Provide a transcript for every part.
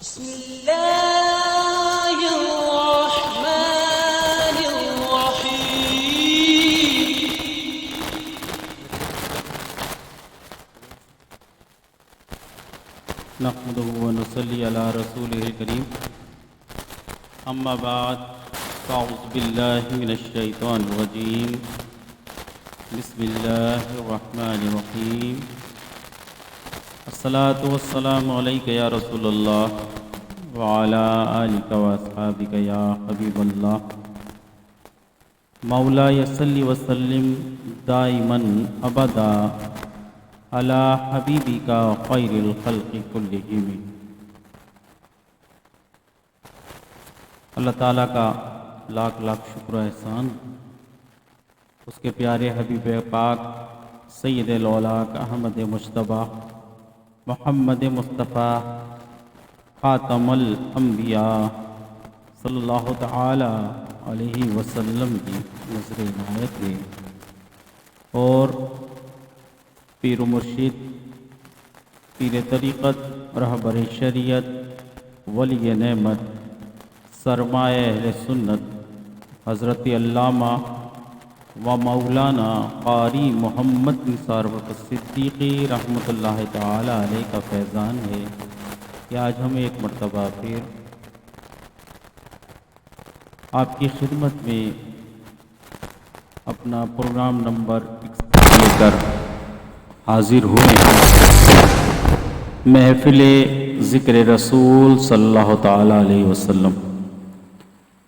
بسم الله الرحمن الرحيم نحمده ونصلي على رسوله الكريم اما بعد فاعوذ بالله من الشيطان الرجيم بسم الله الرحمن الرحيم الصلاة والسلام عليك يا رسول الله وعلى آلك وأصحابك يا حبيب الله مولاي صل وسلم دائما أبدا على حبيبك خير الخلق كلهم۔ اللہ تعالیٰ کا لاکھ لاکھ شکر و احسان اس کے پیارے حبیب پاک سید الاولاق احمد مجتبی محمد مصطفیٰ خاتم الانبیاء صلی اللہ تعالی علیہ وسلم کی نظر عنایت ہے، اور پیر و مرشد، پیر طریقت، رہبر شریعت، ولی نعمت، سرمایہ اہل سنت حضرت علامہ و مولانا قاری محمد نثار بخش صدیقی رحمۃ اللہ تعالی علیہ کا فیضان ہے کہ آج ہم ایک مرتبہ پھر آپ کی خدمت میں اپنا پروگرام نمبر 61 لے کر حاضر ہوئے ہیں۔ محفل ذکر رسول صلی اللہ تعالی علیہ وسلم۔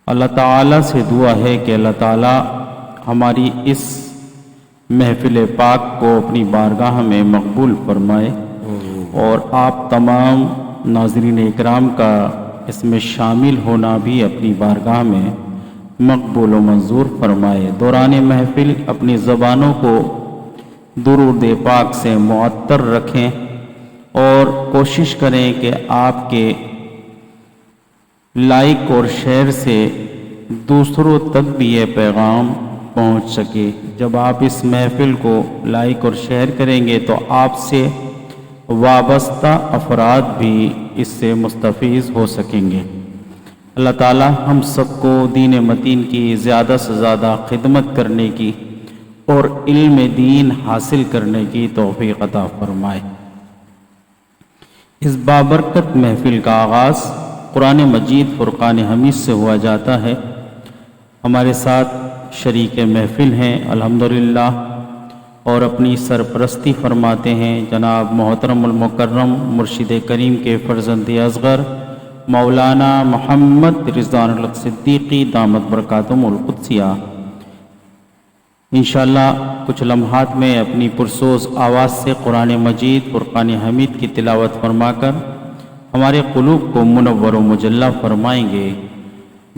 اللہ تعالیٰ سے دعا ہے کہ اللہ تعالیٰ ہماری اس محفل پاک کو اپنی بارگاہ میں مقبول فرمائے، اور آپ تمام ناظرین اکرام کا اس میں شامل ہونا بھی اپنی بارگاہ میں مقبول و منظور فرمائے۔ دوران محفل اپنی زبانوں کو درود پاک سے معطر رکھیں اور کوشش کریں کہ آپ کے لائک اور شیئر سے دوسروں تک بھی یہ پیغام پہنچ سکے۔ جب آپ اس محفل کو لائک اور شیئر کریں گے تو آپ سے وابستہ افراد بھی اس سے مستفیض ہو سکیں گے۔ اللہ تعالی ہم سب کو دین متین کی زیادہ سے زیادہ خدمت کرنے کی اور علم دین حاصل کرنے کی توفیق عطا فرمائے۔ اس بابرکت محفل کا آغاز قرآن مجید فرقان حمید سے ہوا جاتا ہے۔ ہمارے ساتھ شریک محفل ہیں الحمدللہ، اور اپنی سرپرستی فرماتے ہیں جناب محترم المکرم مرشد کریم کے فرزند اصغر مولانا محمد رضوان الحق صدیقی دامت برکاتہم القدسیہ۔ انشاءاللہ کچھ لمحات میں اپنی پرسوز آواز سے قرآن مجید فرقان حمید کی تلاوت فرما کر ہمارے قلوب کو منور و مجلہ فرمائیں گے۔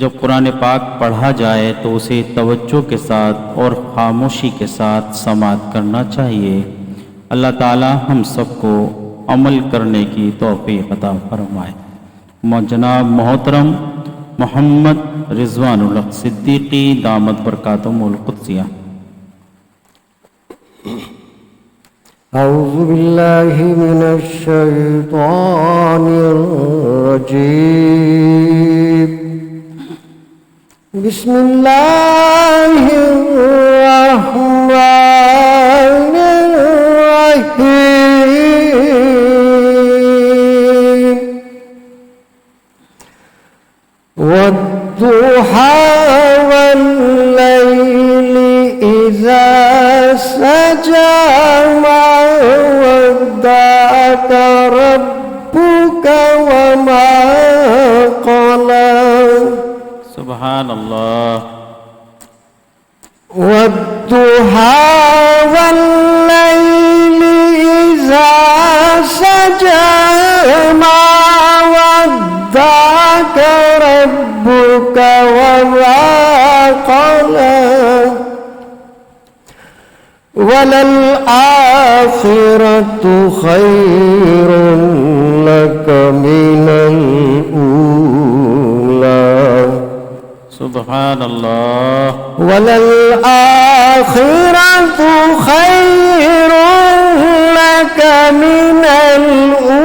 جب قرآن پاک پڑھا جائے تو اسے توجہ کے ساتھ اور خاموشی کے ساتھ سماعت کرنا چاہیے۔ اللہ تعالی ہم سب کو عمل کرنے کی توفیق عطا فرمائے۔ جناب محترم محمد رضوان الحق صدیقی دامت برکاتہم القدسیہ۔ اعوذ باللہ من الشیطان الرجیم، بسم اللہ الرحمن الرحیم، والضحى واللیل اذا سجى ما ودعك ربك وما قلى۔ سبحان اللہ۔ والضحى والليل إذا سجى ما ودعك ربك وما قلى، وللآخرة خير لك من الأولى۔ سبحان اللہ۔ وللآخرة خير لك من الأولى۔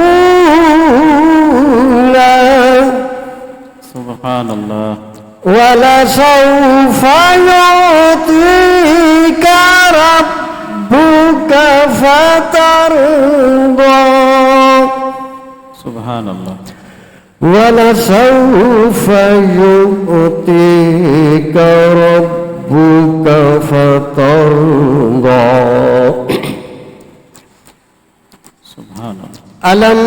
ولسوف يعطيك ربك فترضى سبحان اللہ. ولسوف يعطيك ربك فترضى سبحان اللہ. ألم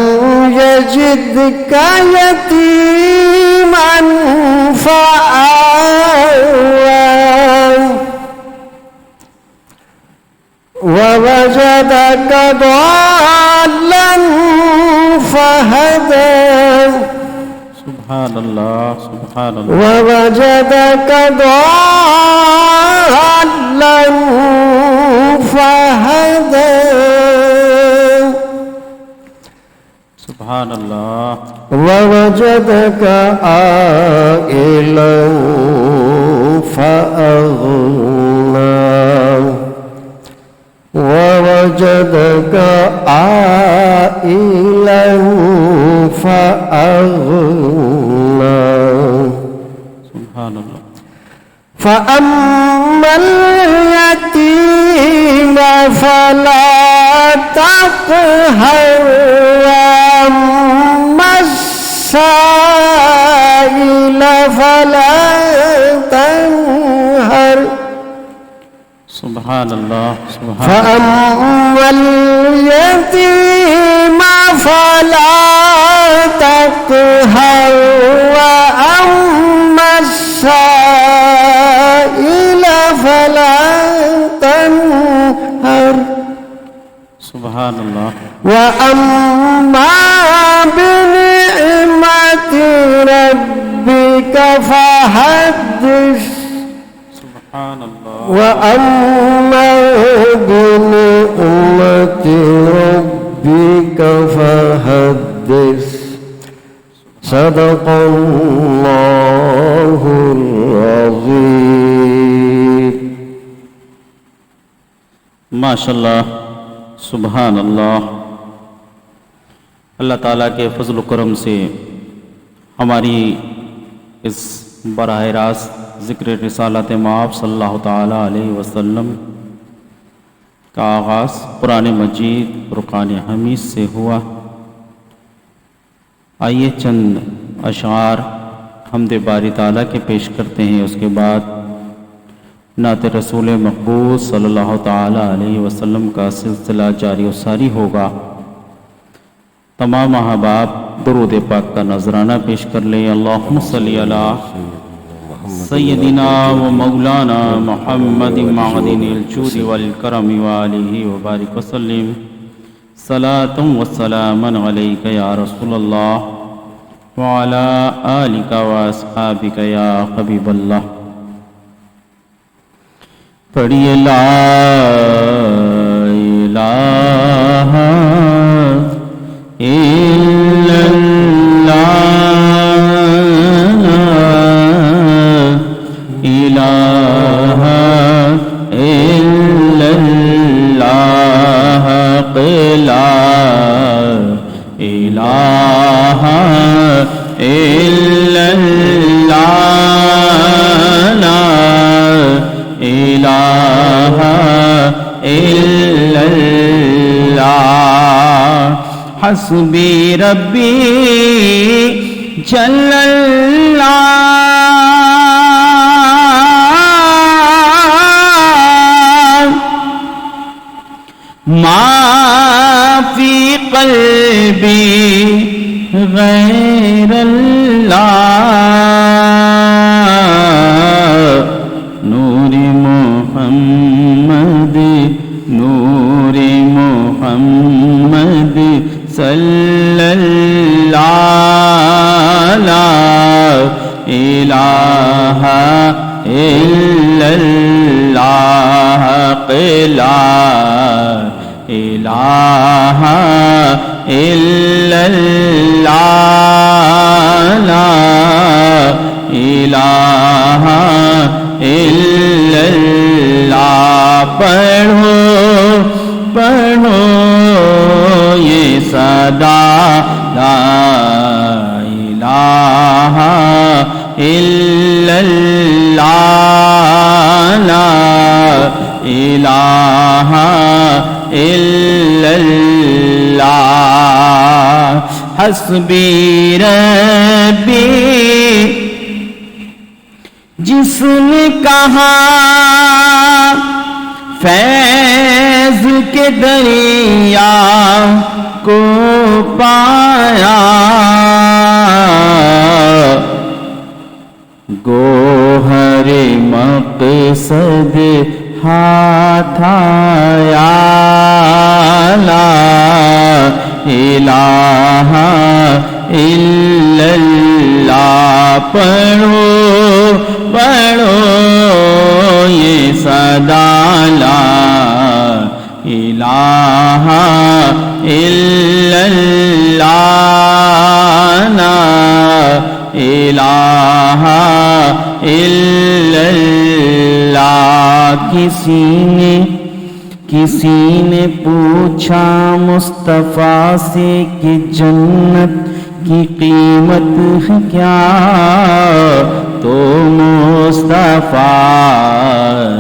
يجدك يتيما فآوى ووجدك ضالا فهدى سبحان اللہ. سبحان اللہ. ووجدك ضالا فهدى سبحان اللہ. ووجدك عائلا فأغنى ووجدك عائلا فأغنى سبحان اللہ. فأما اليتيم فلا تقهر وأما السائل فلا تنهر سبحان اللہ. سبحان. فأما اليتيم فلا تقهر وأما السائل فلا تنهر سبحان اللہ. وأما بنعمة ربك فحدث سبحان اللہ. وأما بنعمة ربك فحدث صدق الله العظيم. ماشاء اللہ. سبحان اللہ. اللہ تعالیٰ کے فضل و کرم سے ہماری اس براہ راست ذکر رسالت مآب صلی اللہ تعالیٰ علیہ وسلم کا آغاز قرآن مجید فرقان حمید سے ہوا. آئیے چند اشعار حمد باری تعالیٰ کے پیش کرتے ہیں. اس کے بعد نعت رسول محبوب صلی اللہ تعالیٰ علیہ وسلم کا سلسلہ جاری و ساری ہوگا. تمام احباب درود پاک کا نذرانہ پیش کر لیں. اللہم صلی علی سیدنا و مولانا محمد معدن الجود والکرم وآلہ وبارک وسلم. صلاۃ و سلاما علیک یا رسول اللہ وعلی آلک و اصحابک یا حبیب اللہ. پڑھیے لا الہ الا اللہ الہ الا اللہ لا الہ الا اللہ لا الہ الا اللہ حسبی ربی جل اللہ ما فی قلبی غیر اللہ نور محمد نور محمد صلی اللہ لا الہ الا اللہ لا الہ الا اللہ لا الہ الا اللہ. پڑھو پڑھو یہ صدا لا الہ إلا الله لا إله إلا الله حسبي ربي جس نے کہا فیض کے دریا کو پایا گوہر مقصد ہاتھ آیا لا الہ الا اللہ پڑھو پڑھو یہ صدا لا الہ الا اللہ لا الہ الا اللہ کسی نے پوچھا مصطفیٰ سے کہ جنت کی قیمت ہے کیا تو مصطفیٰ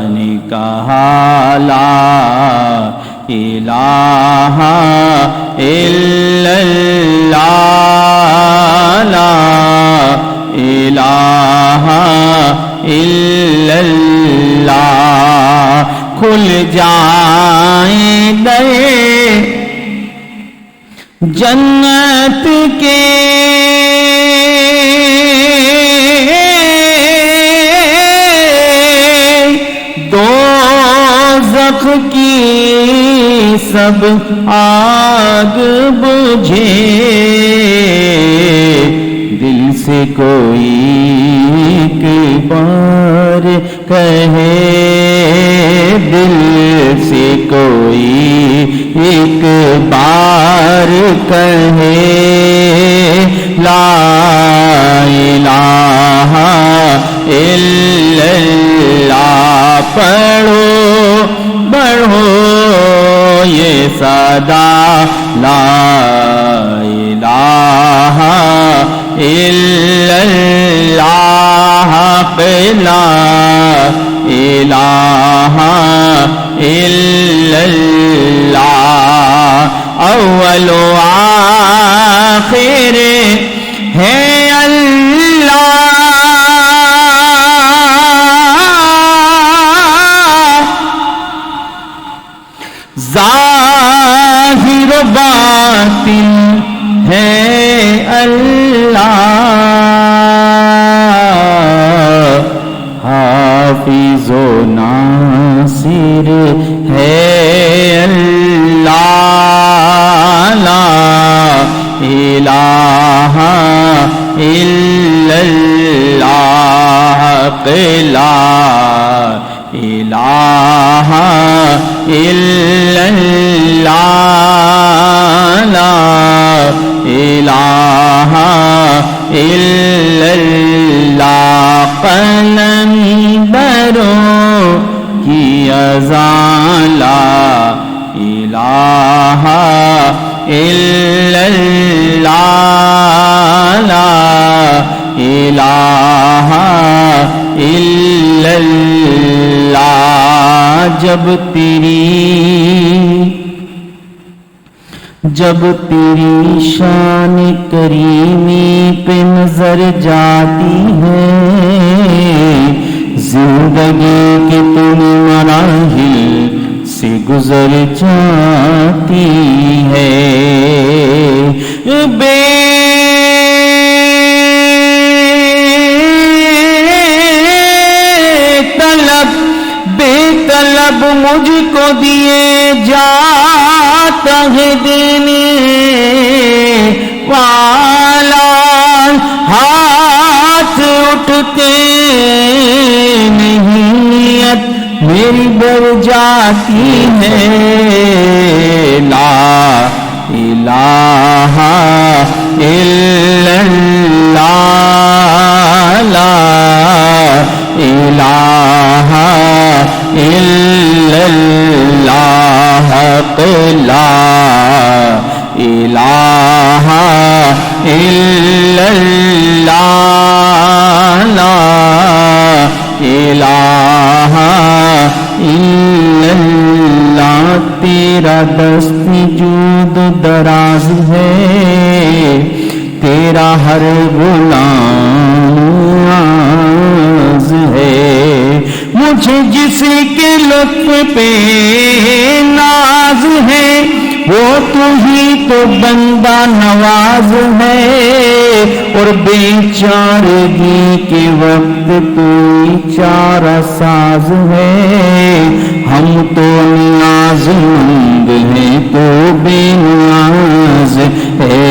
نے کہا لا الہ الا اللہ لا الہ الا اللہ کھل جائیں در جنت کے دوزخ کی سب آگ بجھے دل سے کوئی ایک بار کہے دل سے کوئی ایک بار کہے لا الہ الا اللہ پڑھو پڑھو یہ صدا لا الہ الا اللہ لا الہ الا اللہ اول و آخر ہے اللہ ظاہر و باطن ہے اللہ حافظ و ناصر ہے اللہ لا الہ الا اللہ لا الہ الا اللہ لا الہ الا اللہ قلندروں کی اذان لا الہ الا اللہ لا الہ الا اللہ جب تیری شان کریمی پہ نظر جاتی ہے زندگی کے تم مراحل سے گزر جاتی ہے بے طلب مجھ کو دیے جاتا ہے دینے والا ہاتھ اٹھتے نہیں نیت میری بڑھ جاتی ہے لا الہ الا اللہ لا الہ الا اللہ لا الہ الا اللہ تیرا ہر غلام ناز ہے، مجھے جس کے لطف پہ ناز ہے وہ تو ہی تو بندہ نواز ہے، اور بیچارگی کے وقت تو چارہ ساز ہے، ہم تو نیاز مند ہیں تو بے نیاز ہے،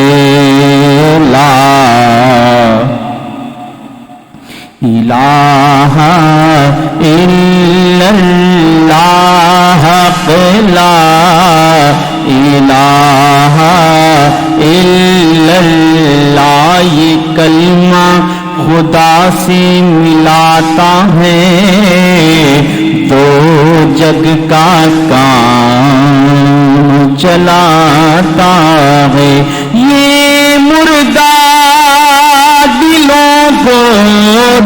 لا الہ الا اللہ، لا الہ الا اللہ، یہ کلمہ خدا سے ملاتا ہے، دو جگ کا کام چلاتا ہے، یہ مردہ دلوں کو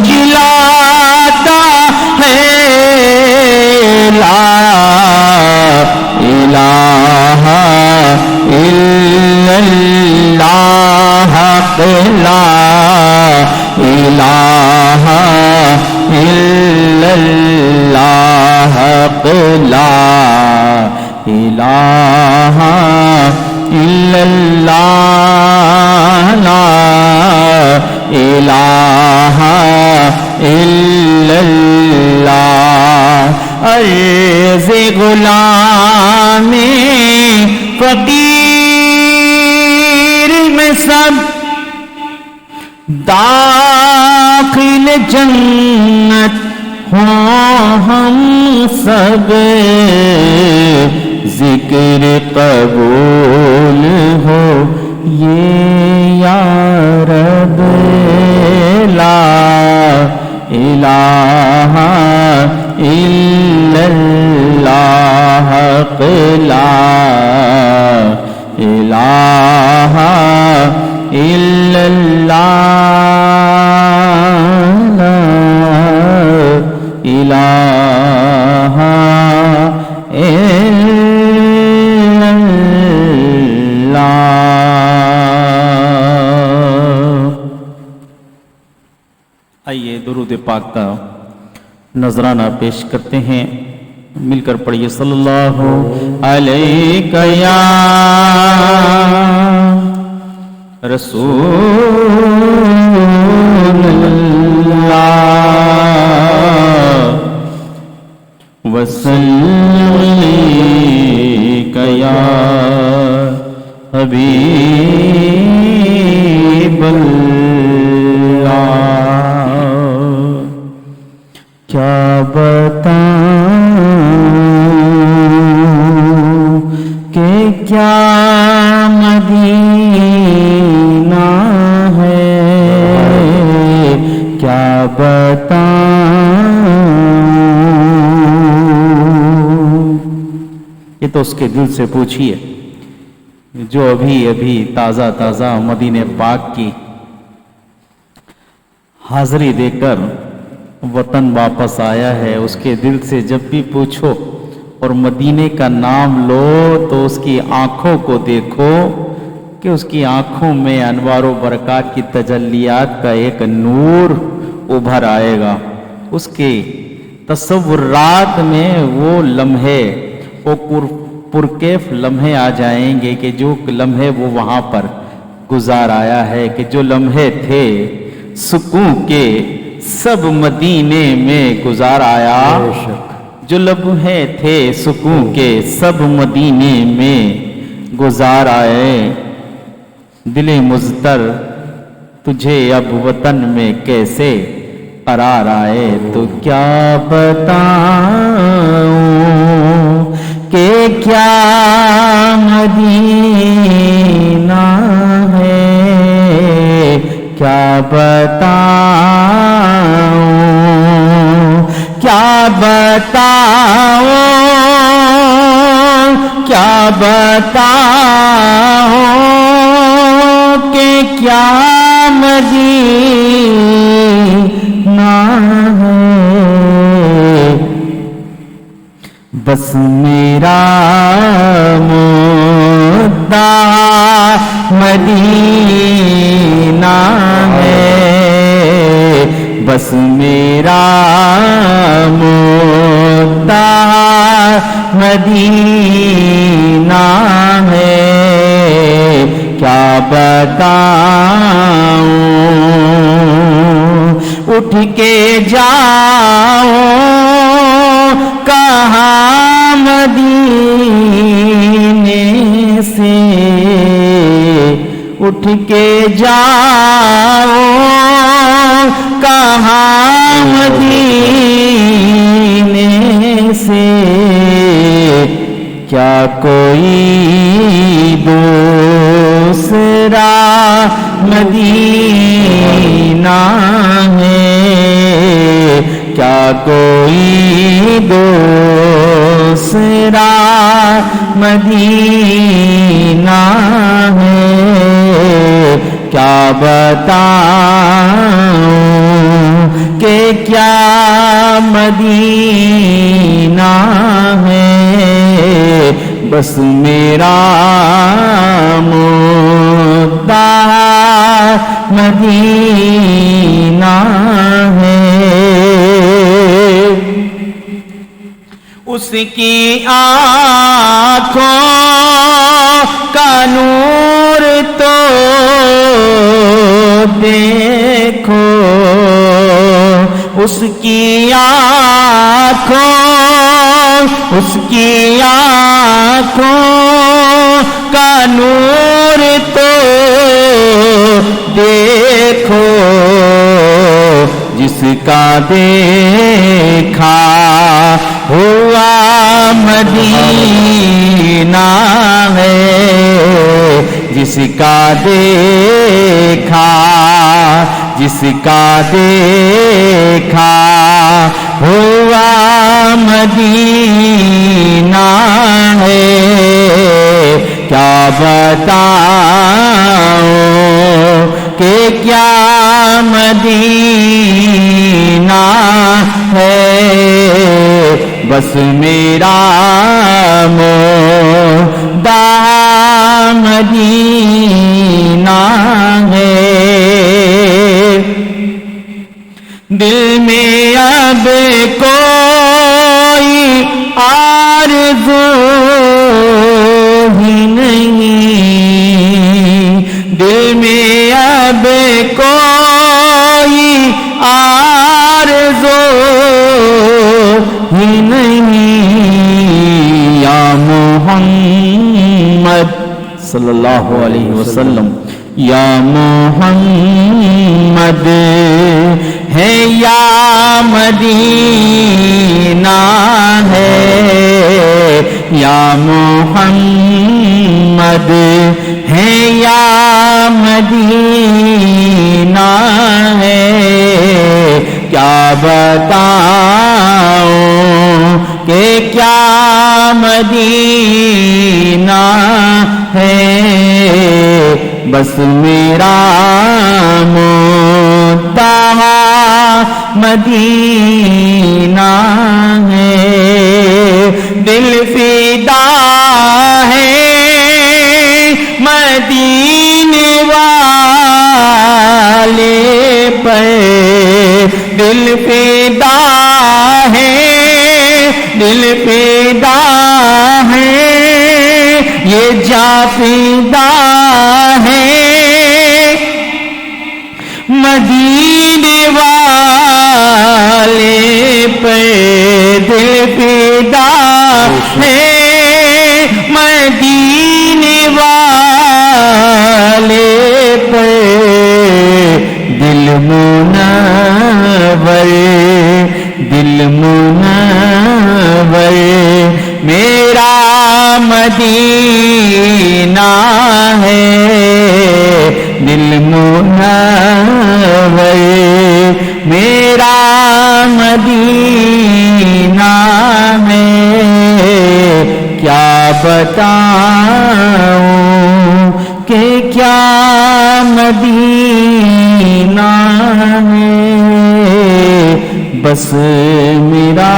جلاتا ہے، لا الہ الا اللہ، لا الہ الا اللہ، لا الہ الا اللہ، لا الہ الا اللہ، عرض غلام فقیر میں سب داخل جنت ہوں ہم سب، ذکر قبول ہو یہ یا رب، لا الہ الا اللہ، لا الہ الا اللہ، لا الہ الا اللہ۔ آئیے درود پاک کا نذرانہ پیش کرتے ہیں، مل کر پڑھیے صلی اللہ علیہ یا رسول اللہ، وسلم یا حبیب اللہ، کیا بتاؤں کہ کیا مدینہ ہے، کیا بتاؤں، یہ تو اس کے دل سے پوچھئے جو ابھی ابھی تازہ تازہ مدینہ پاک کی حاضری دے کر وطن واپس آیا ہے، اس کے دل سے جب بھی پوچھو اور مدینے کا نام لو تو اس کی آنکھوں کو دیکھو کہ اس کی آنکھوں میں انوار و برکات کی تجلیات کا ایک نور ابھر آئے گا، اس کے تصورات میں وہ لمحے، وہ پرکیف لمحے آ جائیں گے کہ جو لمحے وہ وہاں پر گزار آیا ہے، کہ جو لمحے تھے سکون کے سب مدینے میں گزار آیا، جو لمحے تھے سکون کے سب مدینے میں گزار آئے، دل مضطر تجھے اب وطن میں کیسے قرار آئے، تو کیا بتاؤں کہ کیا مدینہ ہے، کیا بتاؤں، کیا بتاؤں، کیا بتاؤں کہ کیا مدینہ ہے، بس میرا مدعا مدینہ مدینہ ہے، بس میرا مدعا مدینہ ہے، کیا بتاؤں، اٹھ کے جاؤں کہاں مدینے سے، اٹھ کے جاؤں کہاں مدینے سے، کیا کوئی دوسرا مدینہ ہے، کیا کوئی دوسرا مدینہ ہے، کیا بتاؤں کہ کیا مدینہ ہے، بس میرا مدعا مدینہ ہے۔ اس کی آنکھوں کا نور تو دیکھو، اس کی آنکھوں کا نور تو دیکھو، جس کا دیکھا ہوا مدینہ ہے، جس کا دیکھا ہوا مدینہ ہے، کیا بتاؤں کہ کیا مدینہ ہے، بس میرا مدعا مدینہ ہے۔ دل میں اب کوئی آرزو ہی نہیں، دل میں اب کوئی آرزو ہی نہیں، یا محمد صلی اللہ علیہ وسلم، یا محمد ہے یا مدینہ ہے، یا محمد ہے یا مدینہ ہے، کیا بتاؤں کہ کیا مدینہ ہے، بس میرا مدعا مدینہ ہے۔ دل فدا ہے مدینے والے پر، دل فدا ہے، دل فدا ہے، یہ جاں فدا ہے مدینے والے پہ، دل فدا ہے مدینے والے پہ، دل منور میرا مدینہ ہے، دل منور میرا مدینہ ہے، کیا بتاؤں کہ کیا مدینہ ہے، بس میرا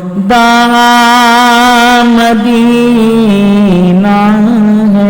مدعا مدینہ ہے۔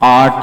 8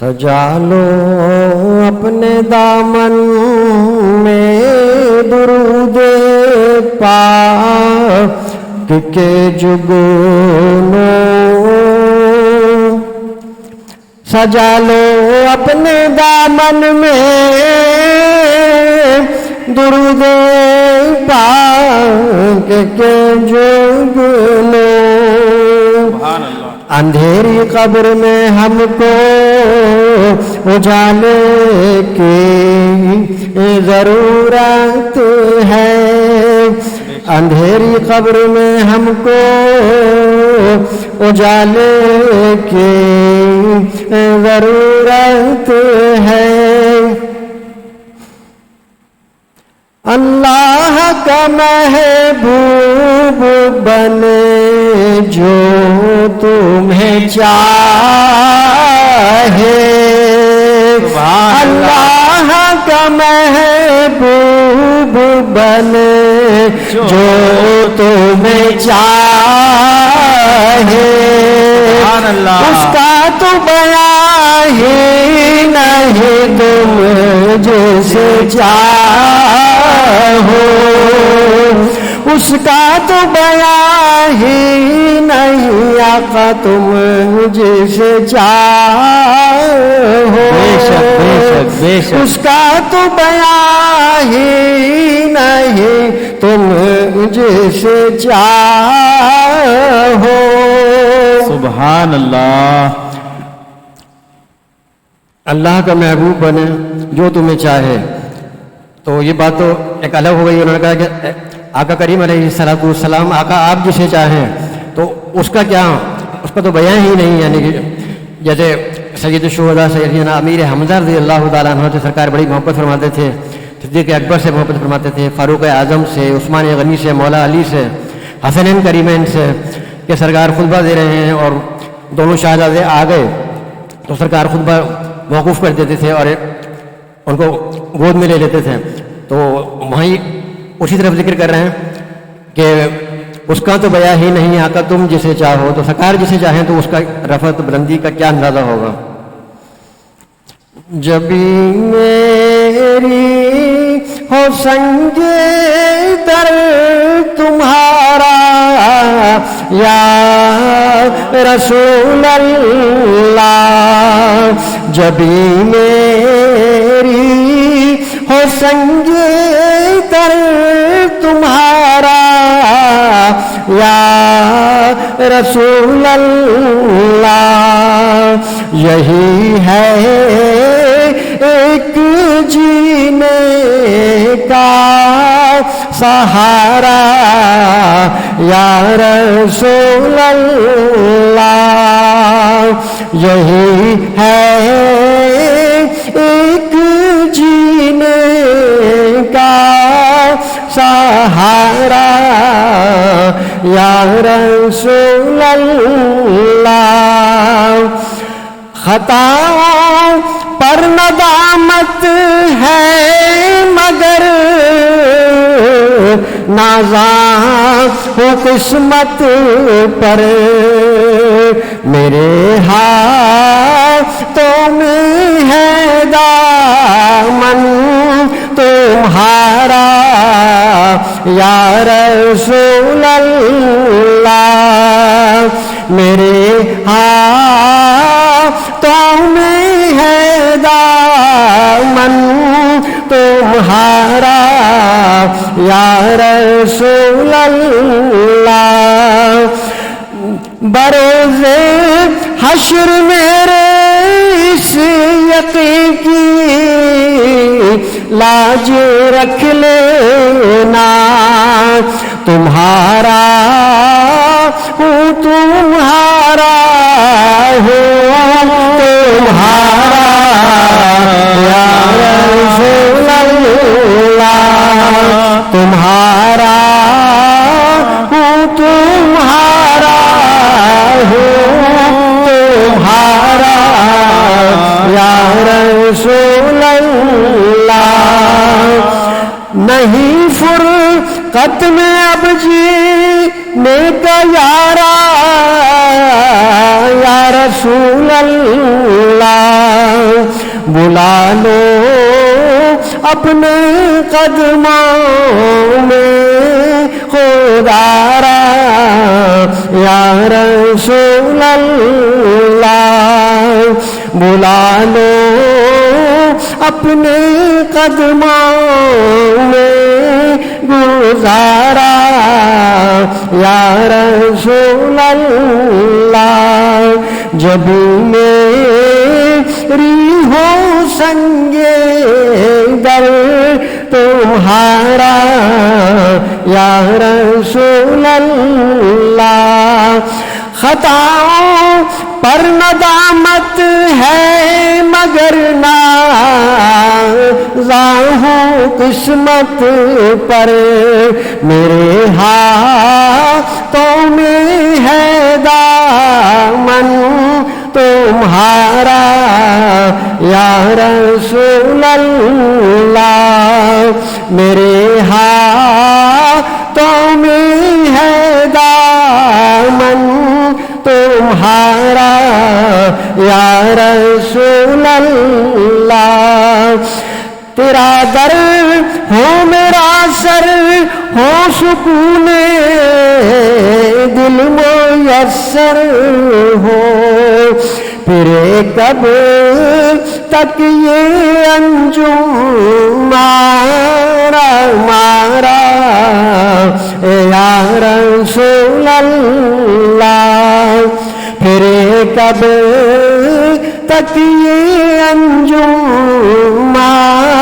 سجا لو اپنے دامن میں درود پاک کے جگنوں، سجا لو اپنے دامن میں درود پاک کے جگنوں، اندھیری قبر میں ہم کو اجالے کی ضرورت ہے، اندھیری قبر میں ہم کو اجالے کی ضرورت ہے، اللہ کا محبوب بنے جو تمہیں چاہے، اللہ کا محبوب بنے جو تمہیں چاہے، اس کا تو بیان ہی نہیں تم جسے چاہو، اس کا تو بیان ہی نہیں آقا تم جسے چاہو، اس کا تو بیان ہی نہیں تم جسے چاہو۔ سبحان اللہ۔ اللہ کا محبوب بنے جو تمہیں چاہے، تو یہ بات تو ایک الگ ہو گئی، انہوں نے کہا کہ آقا کریم علیہ السلام آقا آپ جسے چاہیں، تو اس کا کیا، اس کا تو بیان ہی نہیں، یعنی کہ جیسے سید الشہداء سیدنا امیر حمزہ رضی اللہ تعالیٰ عنہ سے سرکار بڑی محبت فرماتے تھے، صدیق اکبر سے محبت فرماتے تھے، فاروق اعظم سے، عثمان غنی سے، مولا علی سے، حسنین کریمین سے، کہ سرکار خطبہ دے رہے ہیں اور دونوں شہزادے آ گئے تو سرکار خطبہ موقوف کر دیتے تھے اور ان کو گود میں لے لیتے تھے، تو وہیں اسی طرف ذکر کر رہے ہیں کہ اس کا تو بیان ہی نہیں آقا تم جسے چاہو، تو سرکار جسے چاہیں تو اس کا رفعت بلندی کا کیا اندازہ ہوگا۔ جبھی میری ہو سنگ در تمہارا یا رسول اللہ، جبھی میری ہو سنگ در تمہارا یا رسول اللہ، یہی ہے ایک جینے کا سہارا یا رسول اللہ، یہی ہے ایک جینے کا سہارا یا رسول اللہ، خطا پر ندامت ہے مگر نازاں ہو قسمت پر، میرے ہاتھوں میں ہے دامن تمہارا یا رسول اللہ، میرے ہاتھوں میں ہے دامن تمہارا یا رسول اللہ، بروز حشر میرے اس یقین کی لاج رکھ لینا، تمہارا ہوں تمہارا ہوں تمہارا یا رسول اللہ، تمہارا ہوں تمہارا ہوں تمہارا یا رسول اللہ، نہیں فرقت میں اب جینے کا یارا یا رسول اللہ بلا لو اپنے قدموں میں خدا را یا رسول اللہ بلا لو اپنے قدموں میں گزارا یا رسول اللہ جب میری ہو سنگے در تمہارا یا رسول اللہ خطاؤں پر ندامت ہے مگر نازاں قسمت پر میرے ہاتھوں میں ہے دامن تمہارا یا رسول اللہ میرے ہاتھوں میں ہے دامن تمہارا یا رسول اللہ تیرا در ہو میرا سر ہو سکون دل میسر ہو پھر کب تک یہ انجم مارا یا رسول اللہ پھر کب تک یہ انجم مارا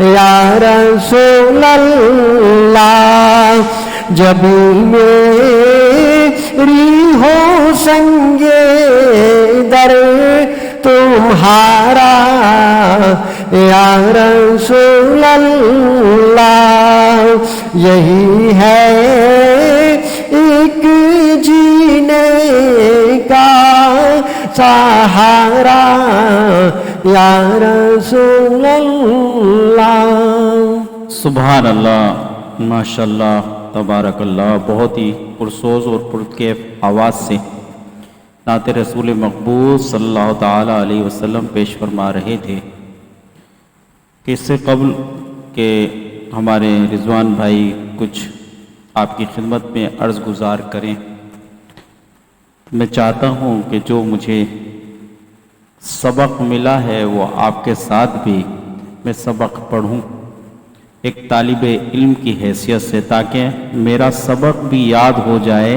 یا رسول اللہ جب میری ہو سنگے در تمہارا یا رسول اللہ یہی ہے ایک جینے کا سہارا یا رسول اللہ سبحان اللہ ماشاء اللہ تبارک اللہ بہت ہی پرسوز اور پرکیف آواز سے نعت رسول مقبول صلی اللہ تعالیٰ علیہ وسلم پیش فرما رہے تھے کہ اس سے قبل کہ ہمارے رضوان بھائی کچھ آپ کی خدمت میں عرض گزار کریں میں چاہتا ہوں کہ جو مجھے سبق ملا ہے وہ آپ کے ساتھ بھی میں سبق پڑھوں ایک طالب علم کی حیثیت سے تاکہ میرا سبق بھی یاد ہو جائے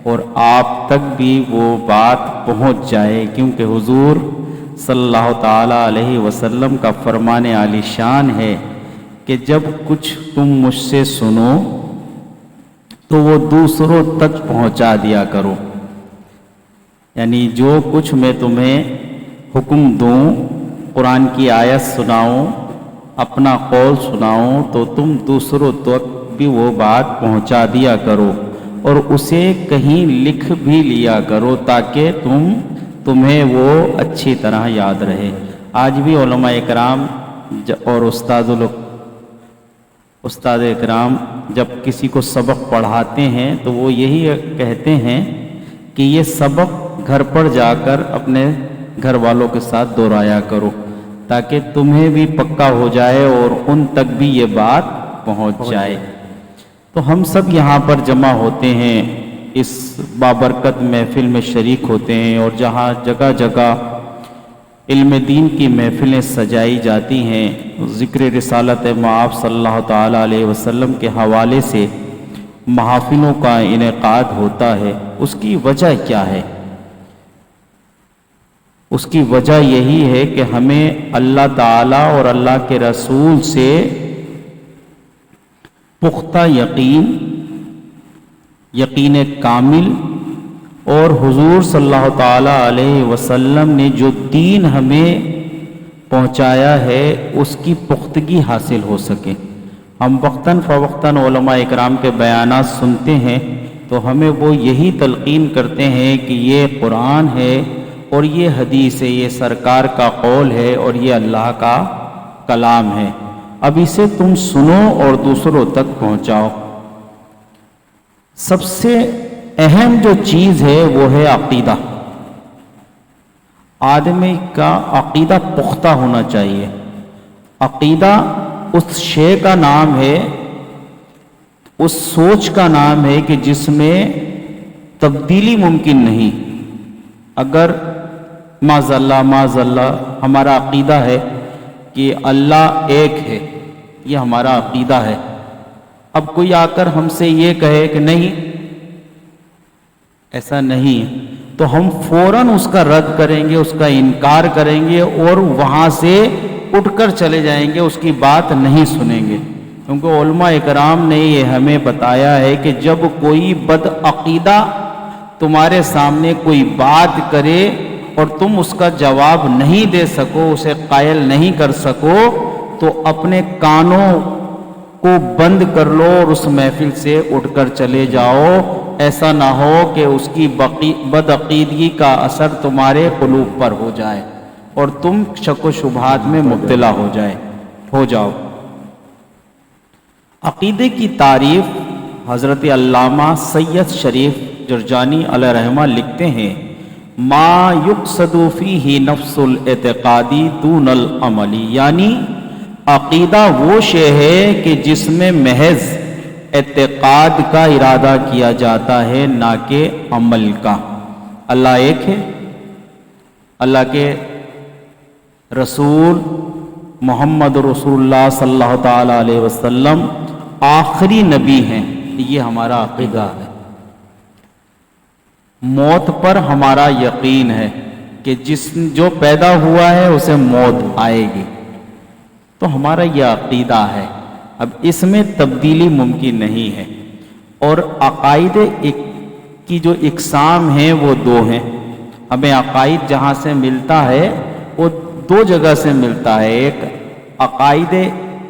اور آپ تک بھی وہ بات پہنچ جائے کیونکہ حضور صلی اللہ تعالیٰ علیہ وسلم کا فرمان عالی شان ہے کہ جب کچھ تم مجھ سے سنو تو وہ دوسروں تک پہنچا دیا کرو یعنی جو کچھ میں تمہیں حکم دوں قرآن کی آیت سناؤں اپنا قول سناؤں تو تم دوسروں تک بھی وہ بات پہنچا دیا کرو اور اسے کہیں لکھ بھی لیا کرو تاکہ تمہیں وہ اچھی طرح یاد رہے آج بھی علماء اکرام اور استاد اکرام جب کسی کو سبق پڑھاتے ہیں تو وہ یہی کہتے ہیں کہ یہ سبق گھر پر جا کر اپنے گھر والوں کے ساتھ دہرایا کرو تاکہ تمہیں بھی پکا ہو جائے اور ان تک بھی یہ بات پہنچ جائے تو ہم سب یہاں پر جمع ہوتے ہیں اس بابرکت محفل میں شریک ہوتے ہیں اور جہاں جگہ جگہ علم دین کی محفلیں سجائی جاتی ہیں ذکر رسالت مآب صلی اللہ تعالیٰ علیہ وسلم کے حوالے سے محافلوں کا انعقاد ہوتا ہے اس کی وجہ کیا ہے اس کی وجہ یہی ہے کہ ہمیں اللہ تعالیٰ اور اللہ کے رسول سے پختہ یقین کامل اور حضور صلی اللہ تعالیٰ علیہ وسلم نے جو دین ہمیں پہنچایا ہے اس کی پختگی حاصل ہو سکے ہم وقتاً فوقتاً علماء اکرام کے بیانات سنتے ہیں تو ہمیں وہ یہی تلقین کرتے ہیں کہ یہ قرآن ہے اور یہ حدیث ہے یہ سرکار کا قول ہے اور یہ اللہ کا کلام ہے اب اسے تم سنو اور دوسروں تک پہنچاؤ سب سے اہم جو چیز ہے وہ ہے عقیدہ. آدمی کا عقیدہ پختہ ہونا چاہیے. عقیدہ اس شے کا نام ہے، اس سوچ کا نام ہے کہ جس میں تبدیلی ممکن نہیں. اگر معاذ اللہ ہمارا عقیدہ ہے کہ اللہ ایک ہے، یہ ہمارا عقیدہ ہے، اب کوئی آ کر ہم سے یہ کہے کہ نہیں ایسا نہیں ہے، تو ہم فوراً اس کا رد کریں گے، اس کا انکار کریں گے اور وہاں سے اٹھ کر چلے جائیں گے، اس کی بات نہیں سنیں گے. کیونکہ علماء اکرام نے یہ ہمیں بتایا ہے کہ جب کوئی بد عقیدہ تمہارے سامنے کوئی بات کرے اور تم اس کا جواب نہیں دے سکو، اسے قائل نہیں کر سکو، تو اپنے کانوں کو بند کر لو اور اس محفل سے اٹھ کر چلے جاؤ. ایسا نہ ہو کہ اس کی بد عقیدگی کا اثر تمہارے قلوب پر ہو جائے اور تم شک و شبہات میں مبتلا ہو جاؤ. عقیدے کی تعریف حضرت علامہ سید شریف جرجانی علیہ رحمہ لکھتے ہیں: ما یقصد فیہ نفس الاعتقادی دون العملی، یعنی عقیدہ وہ شے ہے کہ جس میں محض اعتقاد کا ارادہ کیا جاتا ہے، نہ کہ عمل کا. اللہ ایک ہے، اللہ کے رسول محمد رسول اللہ صلی اللہ تعالیٰ علیہ وسلم آخری نبی ہیں، یہ ہمارا عقیدہ ہے. موت پر ہمارا یقین ہے کہ جو پیدا ہوا ہے اسے موت آئے گی، تو ہمارا یہ عقیدہ ہے. اب اس میں تبدیلی ممکن نہیں ہے. اور عقائد کی جو اقسام ہیں وہ دو ہیں. ہمیں عقائد جہاں سے ملتا ہے وہ دو جگہ سے ملتا ہے، ایک عقائد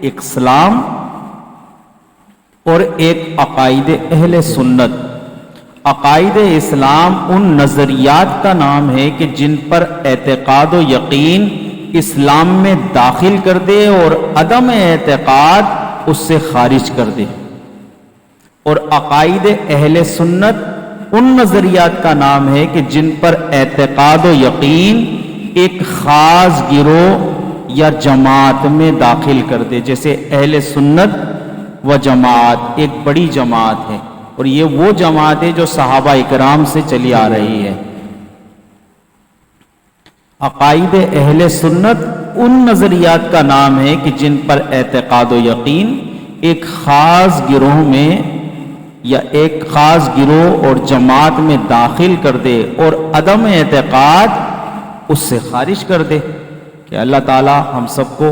اسلام اور ایک عقائد اہل سنت. عقائد اسلام ان نظریات کا نام ہے کہ جن پر اعتقاد و یقین اسلام میں داخل کر دے اور عدم اعتقاد اس سے خارج کر دے. اور عقائد اہل سنت ان نظریات کا نام ہے کہ جن پر اعتقاد و یقین ایک خاص گروہ یا جماعت میں داخل کر دے. جیسے اہل سنت و جماعت ایک بڑی جماعت ہے، اور یہ وہ جماعت ہے جو صحابہ اکرام سے چلی آ رہی ہے. عقائد اہل سنت ان نظریات کا نام ہے کہ جن پر اعتقاد و یقین ایک خاص گروہ میں یا ایک خاص گروہ اور جماعت میں داخل کر دے اور عدم اعتقاد اس سے خارج کر دے. کہ اللہ تعالی ہم سب کو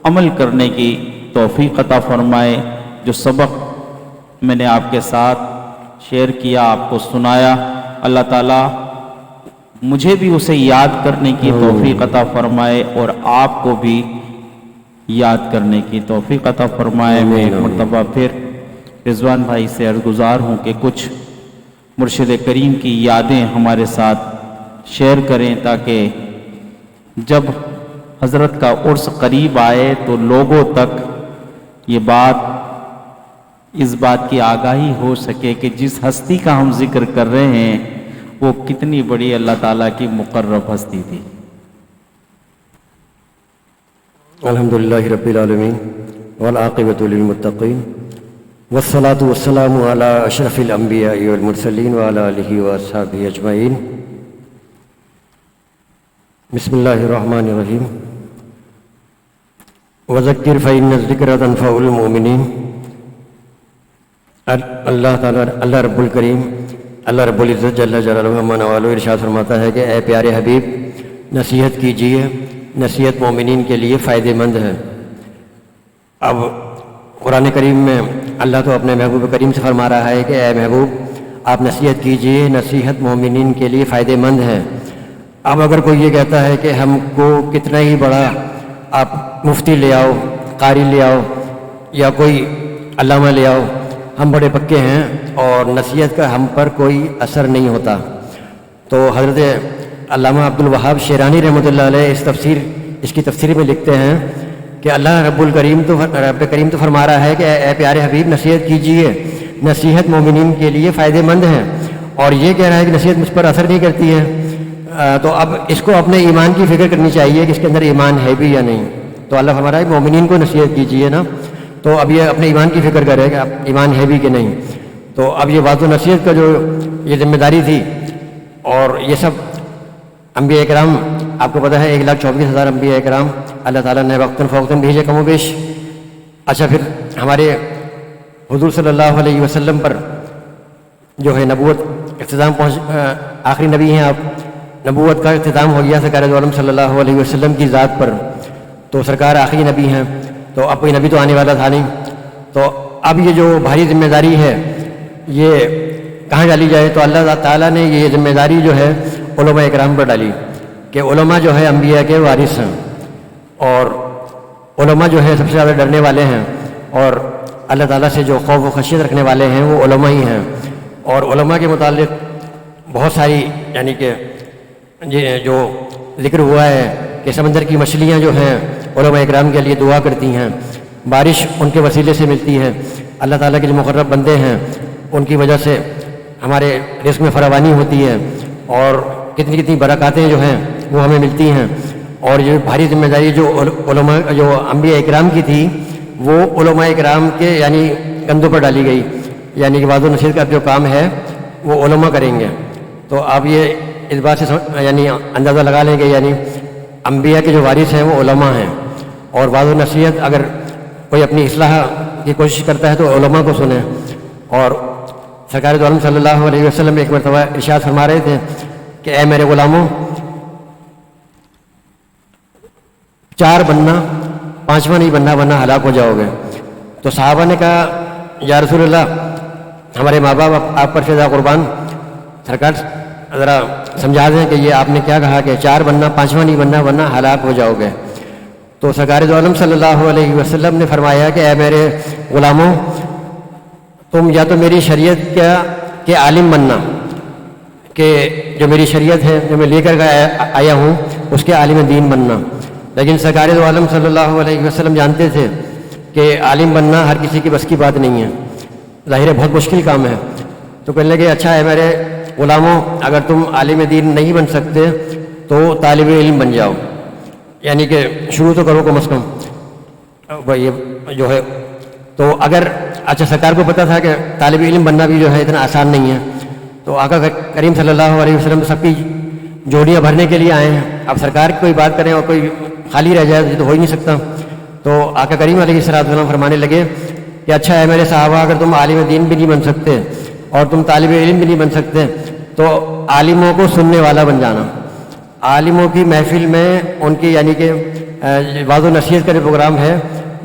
عمل کرنے کی توفیق عطا فرمائے. جو سبق میں نے آپ کے ساتھ شیئر کیا، آپ کو سنایا، اللہ تعالی مجھے بھی اسے یاد کرنے کی توفیق عطا فرمائے اور آپ کو بھی یاد کرنے کی توفیق عطا فرمائے. میں ایک مرتبہ پھر رضوان بھائی سے عرضگزار ہوں کہ کچھ مرشد کریم کی یادیں ہمارے ساتھ شیئر کریں، تاکہ جب حضرت کا عرس قریب آئے تو لوگوں تک یہ بات، اس بات کی آگاہی ہو سکے کہ جس ہستی کا ہم ذکر کر رہے ہیں وہ کتنی بڑی اللہ تعالیٰ کی مقرب ہستی تھی. الحمدللہ رب العالمین والعاقبۃ للمتقین والصلاة والسلام علی اشرف الانبیاء والمرسلین وعلی آلہ واصحابہ اجمعین. بسم اللہ الرحمن الرحیم. وذکر فإن الذکر تنفع المؤمنین. اللہ تعالیٰ، اللہ رب الکریم، اللہ رب العزت جل جلالہ من والو ارشاد فرماتا ہے کہ اے پیارے حبیب، نصیحت کیجیے، نصیحت مومنین کے لیے فائدہ مند ہے. اب قرآن کریم میں اللہ تو اپنے محبوب کریم سے فرما رہا ہے کہ اے محبوب آپ نصیحت کیجیے، نصیحت مومنین کے لیے فائدہ مند ہے. اب اگر کوئی یہ کہتا ہے کہ ہم کو کتنا ہی بڑا آپ مفتی لے آؤ، قاری لے آؤ یا کوئی علامہ لے آؤ، ہم بڑے پکے ہیں اور نصیحت کا ہم پر کوئی اثر نہیں ہوتا، تو حضرت علامہ عبدالوہاب شیرانی رحمۃ اللہ علیہ اس کی تفسیر میں لکھتے ہیں کہ اللہ رب کریم تو فرما رہا ہے کہ اے پیارے حبیب نصیحت کیجیے، نصیحت مومنین کے لیے فائدہ مند ہے. اور یہ کہہ رہا ہے کہ نصیحت مجھ پر اثر نہیں کرتی ہے، تو اب اس کو اپنے ایمان کی فکر کرنی چاہیے کہ اس کے اندر ایمان ہے بھی یا نہیں. تو اللہ فرما رہا ہے مومنین کو نصیحت کیجیے نا، تو اب یہ اپنے ایمان کی فکر کرے کہ اب ایمان ہے بھی کہ نہیں. تو اب یہ وعظ و نصیحت کا جو یہ ذمہ داری تھی، اور یہ سب انبیاء کرام، آپ کو پتہ ہے 1,24,000 انبیاء کرام اللہ تعالیٰ نے وقتاً فوقتاً بھیجے کم و بیش. اچھا پھر ہمارے حضور صلی اللہ علیہ وسلم پر جو ہے نبوت اختتام آخری نبی ہیں آپ، نبوت کا اختتام ہو گیا سرکار دو عالم صلی اللہ علیہ وسلم کی ذات پر. تو سرکار آخری نبی ہیں، تو اب کوئی نبی تو آنے والا تھا نہیں. تو اب یہ جو بھاری ذمہ داری ہے یہ کہاں ڈالی جائے؟ تو اللہ تعالیٰ نے یہ ذمہ داری جو ہے علماء اکرام پر ڈالی کہ علماء جو ہے انبیاء کے وارث ہیں، اور علماء جو ہے سب سے زیادہ ڈرنے والے ہیں، اور اللہ تعالیٰ سے جو خوف و خشیت رکھنے والے ہیں وہ علماء ہی ہیں. اور علماء کے متعلق بہت ساری یعنی کہ جو ذکر ہوا ہے کہ سمندر کی مچھلیاں جو ہیں علماء اکرام کے لیے دعا کرتی ہیں، بارش ان کے وسیلے سے ملتی ہے، اللہ تعالیٰ کے جو مقرب بندے ہیں ان کی وجہ سے ہمارے رزق میں فراوانی ہوتی ہے، اور کتنی کتنی برکاتیں جو ہیں وہ ہمیں ملتی ہیں. اور یہ بھاری ذمہ داری جو علماء جو انبیاء اکرام کی تھی وہ علماء اکرام کے یعنی کندھوں پر ڈالی گئی، یعنی کہ وعظ و نصیحت کا جو کام ہے وہ علماء کریں گے. تو آپ یہ اس بات سے یعنی اندازہ لگا لیں گے یعنی انبیاء کے جو وارث ہیں وہ علماء ہیں. اور وعظ و نصیحت اگر کوئی اپنی اصلاح کی کوشش کرتا ہے تو علماء کو سنیں. اور سرکار دو عالم صلی اللہ علیہ وسلم ایک مرتبہ ارشاد فرما رہے تھے کہ اے میرے غلاموں، 4 بننا، 5واں نہیں بننا ورنہ ہلاک ہو جاؤ گے. تو صحابہ نے کہا یا رسول اللہ ہمارے ماں باپ آپ پر فدا قربان، سرکار ذرا سمجھا دیں کہ یہ آپ نے کیا کہا کہ 4 بننا، 5واں نہیں بننا ورنہ ہلاک ہو جاؤ گے. تو سرکار دو عالم صلی اللہ علیہ وسلم نے فرمایا کہ اے میرے غلاموں، تم یا تو میری شریعت کے عالم بننا کہ جو میری شریعت ہے جو میں لے کر آیا ہوں اس کے عالم دین بننا. لیکن سرکار دو عالم صلی اللہ علیہ وسلم جانتے تھے کہ عالم بننا ہر کسی کی بس کی بات نہیں ہے، ظاہر ہے بہت مشکل کام ہے. تو کہنے لگے اچھا ہے میرے غلاموں، اگر تم عالم دین نہیں بن سکتے تو طالب علم بن جاؤ، یعنی کہ شروع تو کرو کم از کم یہ جو ہے. تو اگر اچھا سرکار کو پتہ تھا کہ طالب علم بننا بھی جو ہے اتنا آسان نہیں ہے، تو آقا کریم صلی اللہ علیہ وسلم سب کی جوڑیاں بھرنے کے لیے آئے ہیں. اب سرکار کی کوئی بات کریں اور کوئی خالی رہ جائے تو ہو ہی نہیں سکتا. تو آقا کریم علیہ السلام فرمانے لگے کہ اچھا ہے میرے صحابہ، اگر تم عالم دین بھی نہیں بن سکتے اور تم طالب علم بھی نہیں بن سکتے تو عالموں کو سننے والا بن جانا. عالموں کی محفل میں ان کی یعنی کہ وعظ و نصیحت کا جو پروگرام ہے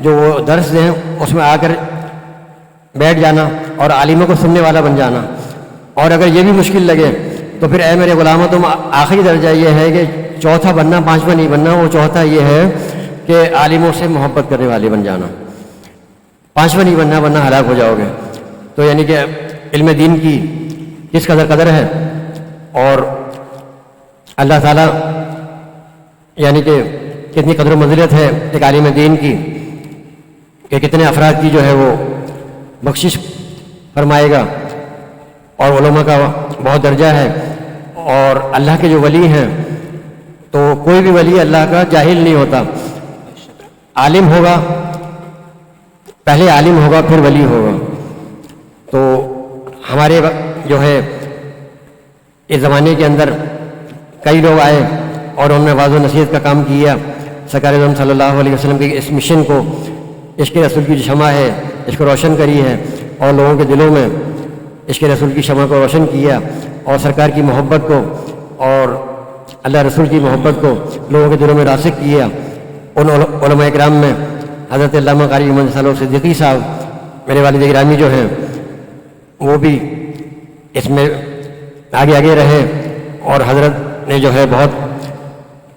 جو وہ درس دیں اس میں آ کر بیٹھ جانا اور عالموں کو سننے والا بن جانا. اور اگر یہ بھی مشکل لگے تو پھر اے میرے غلاموں، تم آخری درجہ یہ ہے کہ 4تھا بننا، 5واں نہیں بننا. وہ 4تھا یہ ہے کہ عالموں سے محبت کرنے والے بن جانا. 5واں نہیں بننا ورنہ ہلاک ہو جاؤ گے. تو یعنی کہ علم دین کی کس قدر ہے، اور اللہ تعالیٰ یعنی کہ کتنی قدر و منزلت ہے ایک عالم دین کی کہ کتنے افراد کی جو ہے وہ بخشش فرمائے گا. اور علماء کا بہت درجہ ہے، اور اللہ کے جو ولی ہیں تو کوئی بھی ولی اللہ کا جاہل نہیں ہوتا. عالم ہوگا، پہلے عالم ہوگا پھر ولی ہوگا. تو ہمارے جو ہے اس زمانے کے اندر کئی لوگ آئے اور انہوں نے وعظ و نصیحت کا کام کیا. سرکار اعظم صلی اللہ علیہ وسلم کے اس مشن کو، عشق رسول کی جو شمع ہے اس کو روشن کری ہے، اور لوگوں کے دلوں میں عشق رسول کی شمع کو روشن کیا، اور سرکار کی محبت کو اور اللہ رسول کی محبت کو لوگوں کے دلوں میں راسخ کیا. ان علماء اکرام میں حضرت علامہ قاری محمد صلی اللہ صدیقی صاحب میرے والد گرامی جو ہیں وہ بھی اس میں آگے رہے، اور حضرت نے جو ہے بہت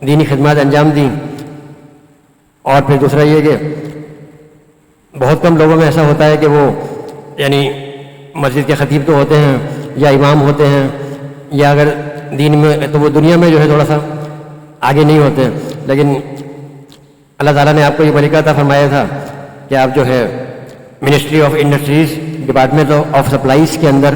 دینی خدمات انجام دیں. اور پھر دوسرا یہ کہ بہت کم لوگوں میں ایسا ہوتا ہے کہ وہ یعنی مسجد کے خطیب تو ہوتے ہیں یا امام ہوتے ہیں، یا اگر دین میں تو وہ دنیا میں جو ہے تھوڑا سا آگے نہیں ہوتے. لیکن اللہ تعالیٰ نے آپ کو یہ ملکہ عطا فرمایا تھا کہ آپ جو ہے ministry of industries department of supplies کے اندر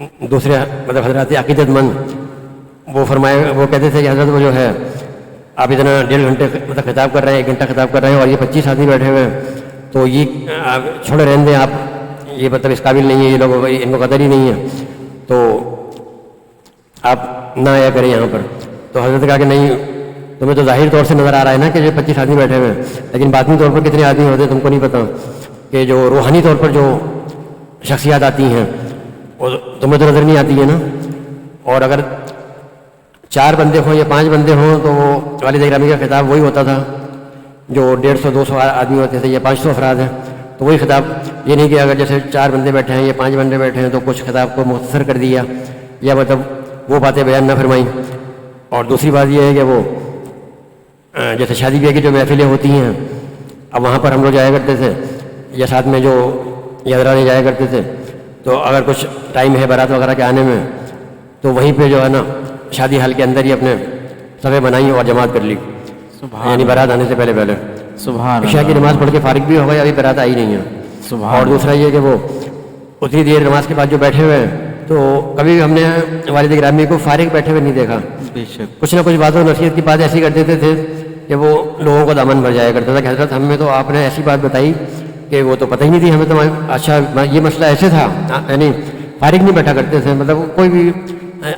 دوسرے مطلب حضرات عقیدت مند وہ فرمائے، وہ کہتے تھے کہ حضرت وہ جو ہے آپ اتنا 1.5 گھنٹے مطلب خطاب کر رہے ہیں، 1 گھنٹہ خطاب کر رہے ہیں اور یہ 25 آدمی بیٹھے ہوئے ہیں، تو یہ چھوڑے رہنے دیں آپ، یہ مطلب اس قابل نہیں ہے، یہ لوگ ان کو قدر ہی نہیں ہے، تو آپ نہ آیا کریں یہاں پر۔ تو حضرت کہا کہ نہیں، تمہیں تو ظاہر طور سے نظر آ رہا ہے نا کہ جو 25 آدمی بیٹھے ہوئے ہیں، لیکن باطنی طور پر کتنے آدمی ہوتے ہیں تم کو نہیں پتہ، کہ جو روحانی طور پر جو شخصیات آتی ہیں وہ تمہیں تو نظر نہیں آتی ہے نا۔ اور اگر 4 بندے ہوں یا 5 بندے ہوں تو وہ والد گرامی کا خطاب وہی ہوتا تھا، جو 150-200 آدمی ہوتے تھے یا 500 افراد ہیں تو وہی خطاب، یہ نہیں کہ اگر جیسے 4 بندے بیٹھے ہیں یا 5 بندے بیٹھے ہیں تو کچھ خطاب کو مختصر کر دیا یا مطلب وہ باتیں بیان نہ فرمائیں۔ اور دوسری بات یہ ہے کہ وہ جیسے شادی بیاہ کی جو محفلیں ہوتی ہیں، اب وہاں پر ہم لوگ جایا کرتے تھے یا ساتھ میں جو حضرات جایا کرتے تھے، تو اگر کچھ ٹائم ہے بارات وغیرہ کے آنے میں تو وہیں پہ جو ہے نا شادی حال کے اندر ہی اپنے صفیں بنائی اور جماعت کر لی، یعنی بارات آنے سے پہلے پہلے سبحان عشاء کی نماز پڑھ کے فارغ بھی ہو گئے، ابھی بارات آئی نہیں ہے۔ سبحان اور دوسرا یہ کہ وہ اتنی دیر نماز کے بعد جو بیٹھے ہوئے ہیں تو کبھی بھی ہم نے والد گرامی کو فارغ بیٹھے ہوئے نہیں دیکھا، بے شک کچھ نہ کچھ بات و نصیحت کی بات ایسی کر دیتے تھے کہ وہ لوگوں کو دامن بھر جایا کرتا تھا کہ حضرت ہمیں تو آپ نے ایسی بات بتائی کہ وہ تو پتہ ہی نہیں تھی ہمیں، تو اچھا یہ مسئلہ ایسے تھا، یعنی فارغ نہیں بیٹھا کرتے تھے، مطلب کوئی بھی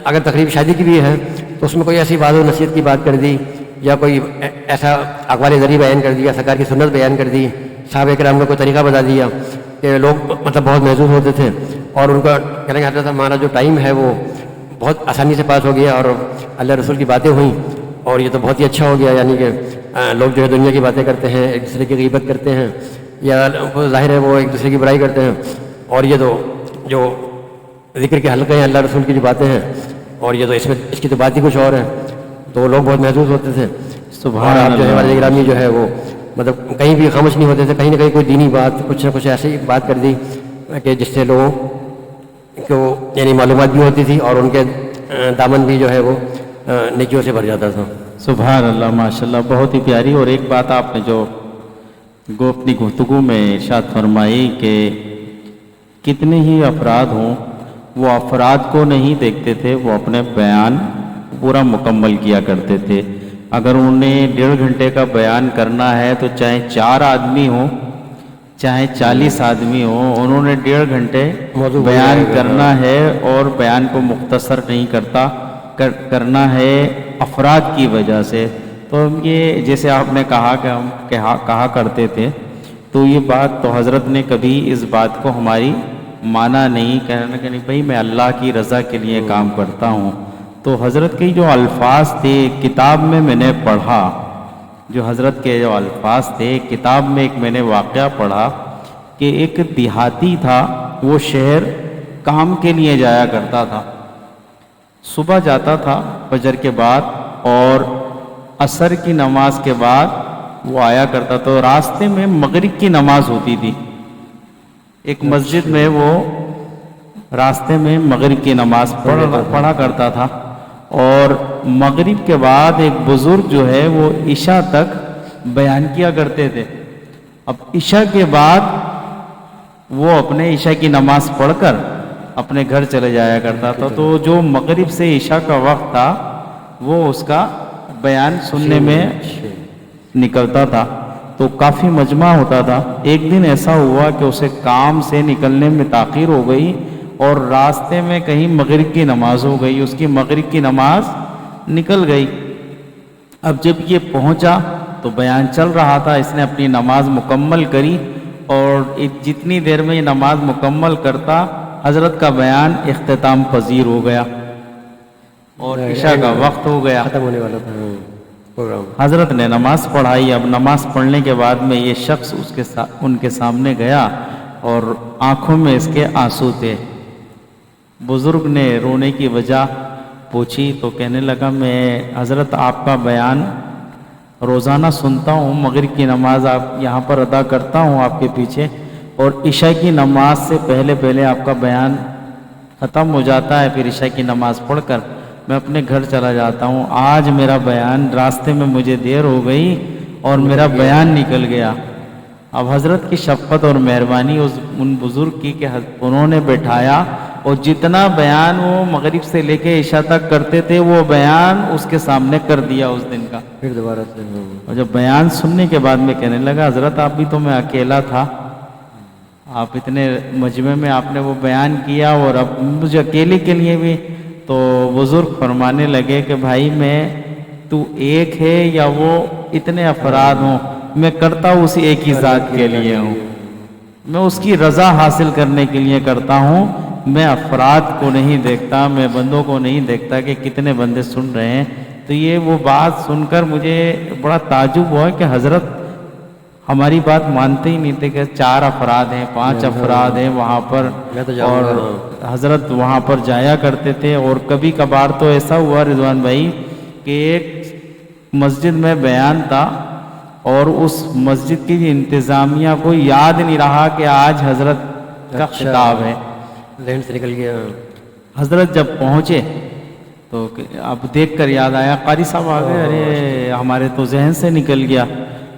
اگر تقریب شادی کی بھی ہے تو اس میں کوئی ایسی بات و نصیحت کی بات کر دی یا کوئی ایسا اقوال ذریعہ بیان کر دیا، سرکار کی سنت بیان کر دی، صحابہ کرام کا کوئی طریقہ بتا دیا کہ لوگ مطلب بہت محظوظ ہوتے تھے اور ان کا کہنے کا حضرت ہمارا جو ٹائم ہے وہ بہت آسانی سے پاس ہو گیا اور اللہ رسول کی باتیں ہوئیں اور یہ تو بہت ہی اچھا ہو گیا، یعنی کہ لوگ جو ہے دنیا کی باتیں کرتے ہیں، ایک دوسرے کی غیبت کرتے ہیں یا ظاہر ہے وہ ایک دوسرے کی برائی کرتے ہیں، اور یہ تو جو ذکر کے حلقے ہیں اللہ رسول کی جو باتیں ہیں اور یہ تو اس کی تو بات ہی کچھ اور ہے، تو لوگ بہت محظوظ ہوتے تھے۔ سبحان اور آپ جو ہے اللہ۔ والد گرامی جو ہے وہ مطلب کہیں بھی خاموش نہیں ہوتے تھے، کہیں نہ کہیں کوئی دینی بات کچھ نہ کچھ ایسی بات کر دی کہ جس سے لوگوں کو یعنی معلومات بھی ہوتی تھی اور ان کے دامن بھی جو ہے وہ نیکیوں سے بھر جاتا تھا۔ سبحان اللہ، ماشاءاللہ، بہت ہی پیاری۔ اور ایک بات آپ نے جو اپنی گفتگو میں ارشاد فرمائی کہ کتنے ہی افراد ہوں، وہ افراد کو نہیں دیکھتے تھے، وہ اپنے بیان پورا مکمل کیا کرتے تھے۔ اگر انہیں 1.5 گھنٹے کا بیان کرنا ہے تو چاہے 4 آدمی ہوں چاہے 40 آدمی ہوں، انہوں نے 1.5 گھنٹے بیان کرنا ہے اور بیان کو مختصر نہیں کرنا ہے افراد کی وجہ سے۔ تو یہ جیسے آپ نے کہا کہ ہم کہا کرتے تھے، تو یہ بات تو حضرت نے کبھی اس بات کو ہماری مانا نہیں، کہنا کہ نہیں بھائی میں اللہ کی رضا کے لیے کام کرتا ہوں۔ تو حضرت کے جو الفاظ تھے کتاب میں نے پڑھا، جو حضرت کے جو الفاظ تھے کتاب میں ایک میں نے واقعہ پڑھا کہ ایک دیہاتی تھا، وہ شہر کام کے لیے جایا کرتا تھا، صبح جاتا تھا فجر کے بعد اور عصر کی نماز کے بعد وہ آیا کرتا، تو راستے میں مغرب کی نماز ہوتی تھی، ایک مسجد میں وہ راستے میں مغرب کی نماز پڑھا کرتا تھا، اور مغرب کے بعد ایک بزرگ جو ہے وہ عشاء تک بیان کیا کرتے تھے۔ اب عشاء کے بعد وہ اپنے عشاء کی نماز پڑھ کر اپنے گھر چلے جایا کرتا تھا، تو جو مغرب سے عشاء کا وقت تھا وہ اس کا بیان سننے میں نکلتا تھا، تو کافی مجمع ہوتا تھا۔ ایک دن ایسا ہوا کہ اسے کام سے نکلنے میں تاخیر ہو گئی اور راستے میں کہیں مغرب کی نماز ہو گئی، اس کی مغرب کی نماز نکل گئی۔ اب جب یہ پہنچا تو بیان چل رہا تھا، اس نے اپنی نماز مکمل کری اور جتنی دیر میں یہ نماز مکمل کرتا حضرت کا بیان اختتام پذیر ہو گیا اور عشاء کا وقت ہو گیا، ختم ہونے والا تھا پروگرام۔ حضرت نے نماز پڑھائی۔ اب نماز پڑھنے کے بعد میں یہ شخص ان کے سامنے گیا اور آنکھوں میں اس کے آنسو تھے۔ بزرگ نے رونے کی وجہ پوچھی تو کہنے لگا میں حضرت آپ کا بیان روزانہ سنتا ہوں، مغرب کی نماز آپ یہاں پر ادا کرتا ہوں آپ کے پیچھے، اور عشاء کی نماز سے پہلے آپ کا بیان ختم ہو جاتا ہے، پھر عشاء کی نماز پڑھ کر میں اپنے گھر چلا جاتا ہوں۔ آج میرا بیان راستے میں مجھے دیر ہو گئی اور میرا بیان نکل گیا۔ اب حضرت کی شفقت اور مہربانی ان بزرگ کی کہ انہوں نے بٹھایا اور جتنا بیان وہ مغرب سے لے کے عشاء تک کرتے تھے وہ بیان اس کے سامنے کر دیا اس دن کا. پھر دوبارہ سے اور جب بیان سننے کے بعد میں کہنے لگا حضرت آپ بھی تو میں اکیلا تھا, آپ اتنے مجمع میں آپ نے وہ بیان کیا اور اب مجھے اکیلے کے لیے بھی. تو بزرگ فرمانے لگے کہ بھائی میں تو ایک ہے یا وہ اتنے افراد ہوں, میں کرتا اسی ایک ہی ذات کے لیے ہوں, میں اس کی رضا حاصل کرنے کے لیے کرتا ہوں. میں افراد کو نہیں دیکھتا, میں بندوں کو نہیں دیکھتا کہ کتنے بندے سن رہے ہیں. تو یہ وہ بات سن کر مجھے بڑا تعجب ہوا کہ حضرت ہماری بات مانتے ہی نہیں تھے کہ 4 افراد ہیں 5 افراد ہیں وہاں پر, اور حضرت وہاں پر جایا کرتے تھے. اور کبھی کبھار تو ایسا ہوا رضوان بھائی کہ ایک مسجد میں بیان تھا اور اس مسجد کی انتظامیہ کو یاد نہیں رہا کہ آج حضرت کا خطاب ہے, ذہن سے نکل گیا. حضرت جب پہنچے تو اب دیکھ کر یاد آیا قاری صاحب آ گئے, ارے ہمارے تو ذہن سے نکل گیا.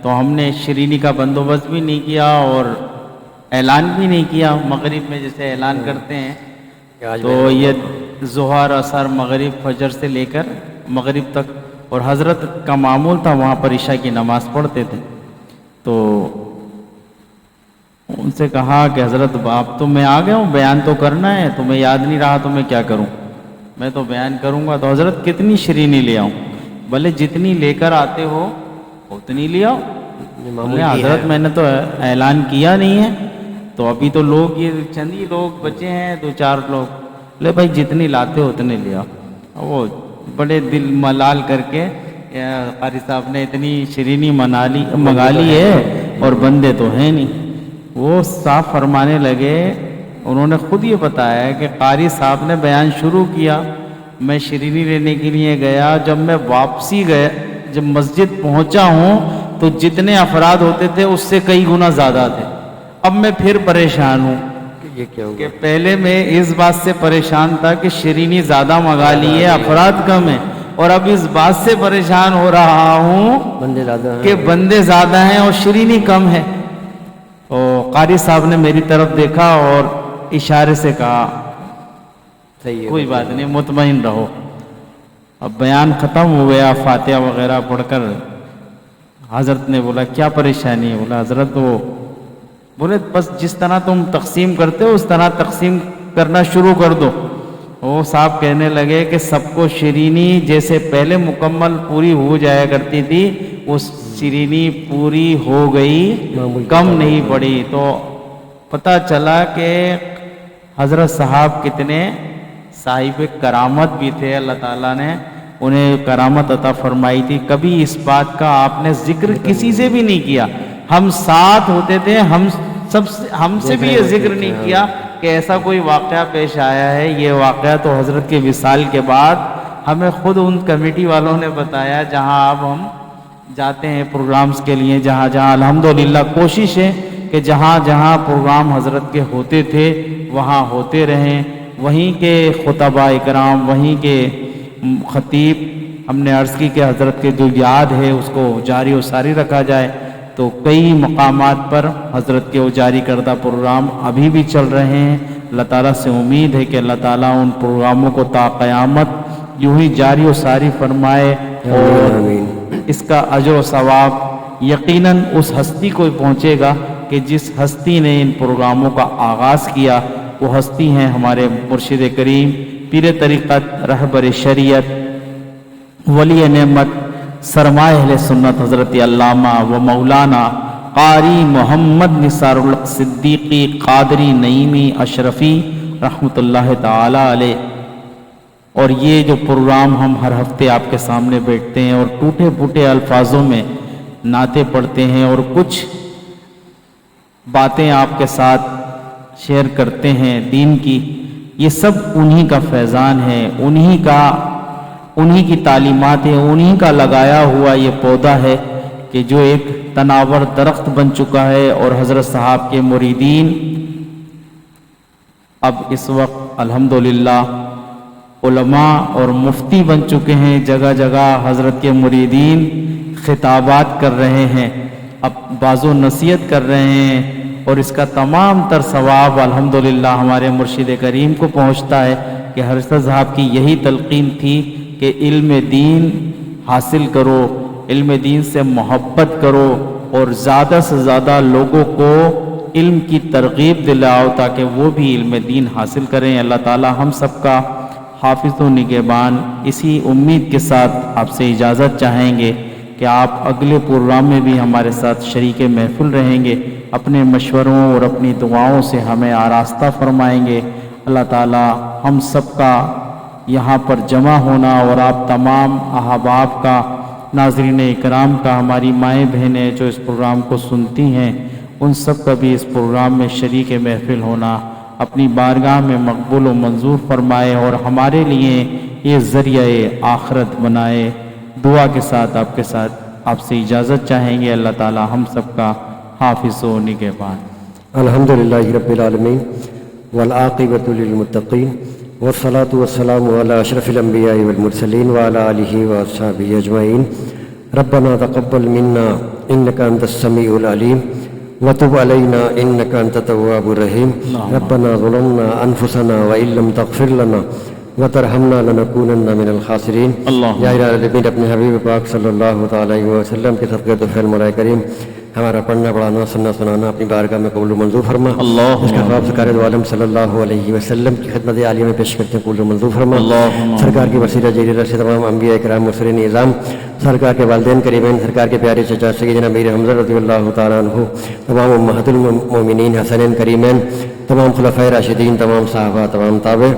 تو ہم نے شرینی کا بندوبست بھی نہیں کیا اور اعلان بھی نہیں کیا مغرب میں جیسے اعلان کرتے ہیں. تو یہ ظہر اثر مغرب فجر سے لے کر مغرب تک, اور حضرت کا معمول تھا وہاں پر عشاء کی نماز پڑھتے تھے. تو ان سے کہا کہ حضرت آپ تو میں آ گیا ہوں, بیان تو کرنا ہے, تمہیں یاد نہیں رہا تو میں کیا کروں, میں تو بیان کروں گا. تو حضرت کتنی شرینی لے آؤں, بھلے جتنی لے کر آتے ہو اتنی لے آؤ. حضرت میں نے تو اعلان کیا نہیں ہے, تو ابھی تو لوگ یہ چند ہی لوگ بچے ہیں 2-4 لوگ, لے بھائی جتنی لاتے ہو اتنے لے آؤ. وہ بڑے دل ملال کر کے قاری صاحب نے اتنی شرینی منگا لی ہے اور بندے تو ہیں نہیں. وہ صاف فرمانے لگے, انہوں نے خود یہ بتایا کہ قاری صاحب نے بیان شروع کیا, میں شرینی لینے کے لیے گیا, جب میں واپسی گیا جب مسجد پہنچا ہوں تو جتنے افراد ہوتے تھے اس سے کئی گنا زیادہ تھے. اب میں پھر پریشان ہوں یہ کیا کہ پہلے میں اس بات سے پریشان تھا کہ شرینی زیادہ منگا لی ہے افراد کم ہیں, اور اب اس بات سے پریشان ہو رہا ہوں بندے زیادہ ہیں کہ بندے زیادہ ہیں اور شرینی کم ہے. اور قاری صاحب نے میری طرف دیکھا اور اشارے سے کہا صحیح ہے, کوئی بات نہیں مطمئن رہو. اب بیان ختم ہو گیا, فاتحہ وغیرہ پڑھ کر حضرت نے بولا کیا پریشانی ہے, بولا حضرت وہ بولے بس جس طرح تم تقسیم کرتے ہو اس طرح تقسیم کرنا شروع کر دو. وہ صاحب کہنے لگے کہ سب کو شرینی جیسے پہلے مکمل پوری ہو جایا کرتی تھی وہ شرینی پوری ہو گئی, کم نہیں پڑی. تو پتہ چلا کہ حضرت صاحب کتنے صاحب کرامت بھی تھے, اللہ تعالیٰ نے انہیں کرامت عطا فرمائی تھی. کبھی اس بات کا آپ نے ذکر کسی سے بھی نہیں کیا, ہم ساتھ ہوتے تھے, ہم سے بھی یہ ذکر نہیں کیا کہ ایسا کوئی واقعہ پیش آیا ہے. یہ واقعہ تو حضرت کے وصال کے بعد ہمیں خود ان کمیٹی والوں نے بتایا, جہاں اب ہم جاتے ہیں پروگرامز کے لیے, جہاں جہاں الحمدللہ کوشش ہے کہ جہاں جہاں پروگرام حضرت کے ہوتے تھے وہاں ہوتے رہیں, وہیں کے خطباء اکرام, وہیں کے خطیب, ہم نے عرض کی کہ حضرت کے جو یاد ہے اس کو جاری و ساری رکھا جائے. تو کئی مقامات پر حضرت کے وہ جاری کردہ پروگرام ابھی بھی چل رہے ہیں. اللہ تعالیٰ سے امید ہے کہ اللہ تعالیٰ ان پروگراموں کو تا قیامت یوں ہی جاری و ساری فرمائے, اور اس کا اجر و ثواب یقیناً اس ہستی کو پہنچے گا کہ جس ہستی نے ان پروگراموں کا آغاز کیا. وہ ہستی ہیں ہمارے مرشد کریم پیر طریقت رہبر شریعت ولی نعمت سرمایہ اہل سنت حضرت علامہ و مولانا قاری محمد نثار الحق صدیقی قادری نعیمی اشرفی رحمۃ اللہ تعالی علیہ. اور یہ جو پروگرام ہم ہر ہفتے آپ کے سامنے بیٹھتے ہیں اور ٹوٹے پھوٹے الفاظوں میں نعتیں پڑھتے ہیں اور کچھ باتیں آپ کے ساتھ شیئر کرتے ہیں دین کی, یہ سب انہی کا فیضان ہے, انہی کی تعلیمات ہیں, انہی کا لگایا ہوا یہ پودا ہے کہ جو ایک تناور درخت بن چکا ہے. اور حضرت صاحب کے مریدین اب اس وقت الحمدللہ علماء اور مفتی بن چکے ہیں. جگہ جگہ حضرت کے مریدین خطابات کر رہے ہیں, اب بعض و نصیحت کر رہے ہیں, اور اس کا تمام تر ثواب الحمدللہ ہمارے مرشد کریم کو پہنچتا ہے کہ حضرت صاحب کی یہی تلقین تھی کہ علم دین حاصل کرو، علم دین سے محبت کرو اور زیادہ سے زیادہ لوگوں کو علم کی ترغیب دلاؤ تاکہ وہ بھی علم دین حاصل کریں۔ اللہ تعالی ہم سب کا حافظ و نگہبان۔ اسی امید کے ساتھ آپ سے اجازت چاہیں گے کہ آپ اگلے پروگرام میں بھی ہمارے ساتھ شریک محفل رہیں گے، اپنے مشوروں اور اپنی دعاؤں سے ہمیں آراستہ فرمائیں گے۔ اللہ تعالی ہم سب کا یہاں پر جمع ہونا اور آپ تمام احباب کا، ناظرین اکرام کا، ہماری مائیں بہنیں جو اس پروگرام کو سنتی ہیں ان سب کا بھی اس پروگرام میں شریک محفل ہونا اپنی بارگاہ میں مقبول و منظور فرمائے اور ہمارے لیے یہ ذریعہ آخرت بنائے۔ دعا کے ساتھ آپ سے اجازت چاہیں گے۔ اللہ تعالی ہم سب کا حافظ و نگہبان۔ الحمدللہ رب العالمین والعاقبۃ للمتقین والصلاة والسلام علی اشرف الانبیاء والمرسلین وعلی آلہ واصحابہ اجمعین۔ ربنا تقبل منا انک انت السمیع العلیم وتب علینا انک انت التواب الرحیم۔ ربنا ظلمنا انفسنا وان لم تغفر لنا وترحمنا لنکونن من الخاسرین۔ یا الہ العالمین اپنے حبیب پاک صلی اللہ تعالی علیہ وسلم کے صدقے تو فعل مولا کریم ہمارا پڑھنا پڑھانا سننا سنانا اپنی بارگاہ میں قبول و منظور فرما۔ اس کا خواب سرکار دو عالم صلی اللہ علیہ وسلم کی خدمت عالیہ میں پیش کرتے ہیں، قبول و منظور فرما۔ سرکار کی وسیلہ جلیلہ سے تمام انبیاء کرام مرسلین اعظام، سرکار کے والدین کریمین، سرکار کے پیارے چچا سیدنا امیر حمزہ رضی اللہ تعالیٰ عنہ، تمام امہات المؤمنین حسنین کریمین، تمام خلفائے راشدین، تمام صحابہ، تمام تابع،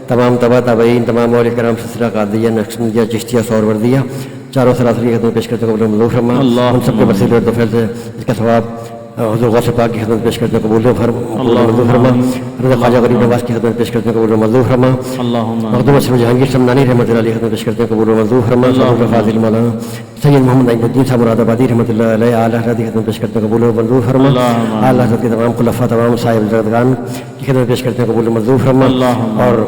تمام تبع تابعین، تمام اولیاء کرام سلسلہ قادریہ، نقشبندیہ، چشتیہ، سہروردیہ، چاروں سلاسل کی خدمت پیش کرتے ہیں، قبول منظور فرما۔ ان سب کے وسیلے اور توفیق سے اس کا ثواب حضور غوث پاک کی خدمت پیش کرتے ہیں، قبول منظور فرما۔ حضرت خواجہ غریب نواز کی خدمت پیش کرتے ہیں، قبول منظور فرما۔ مخدوم اشرف جہانگیر شمنانی رحمۃ اللہ علیہ خدمت پیش کرتے ہیں، قبول منظور فرما۔ فاضل مولانا سید محمد نعیم الدین صاحب مراد آبادی رحمۃ اللہ علیہ اعلیٰ حضرت کی خدمت پیش کرتے ہیں، قبول منظور فرما۔ اعلیٰ حضرت کے تمام خلفاء، تمام صاحب زردگان کی خدمت پیش کرتے ہیں، قبول منظور فرما۔ اور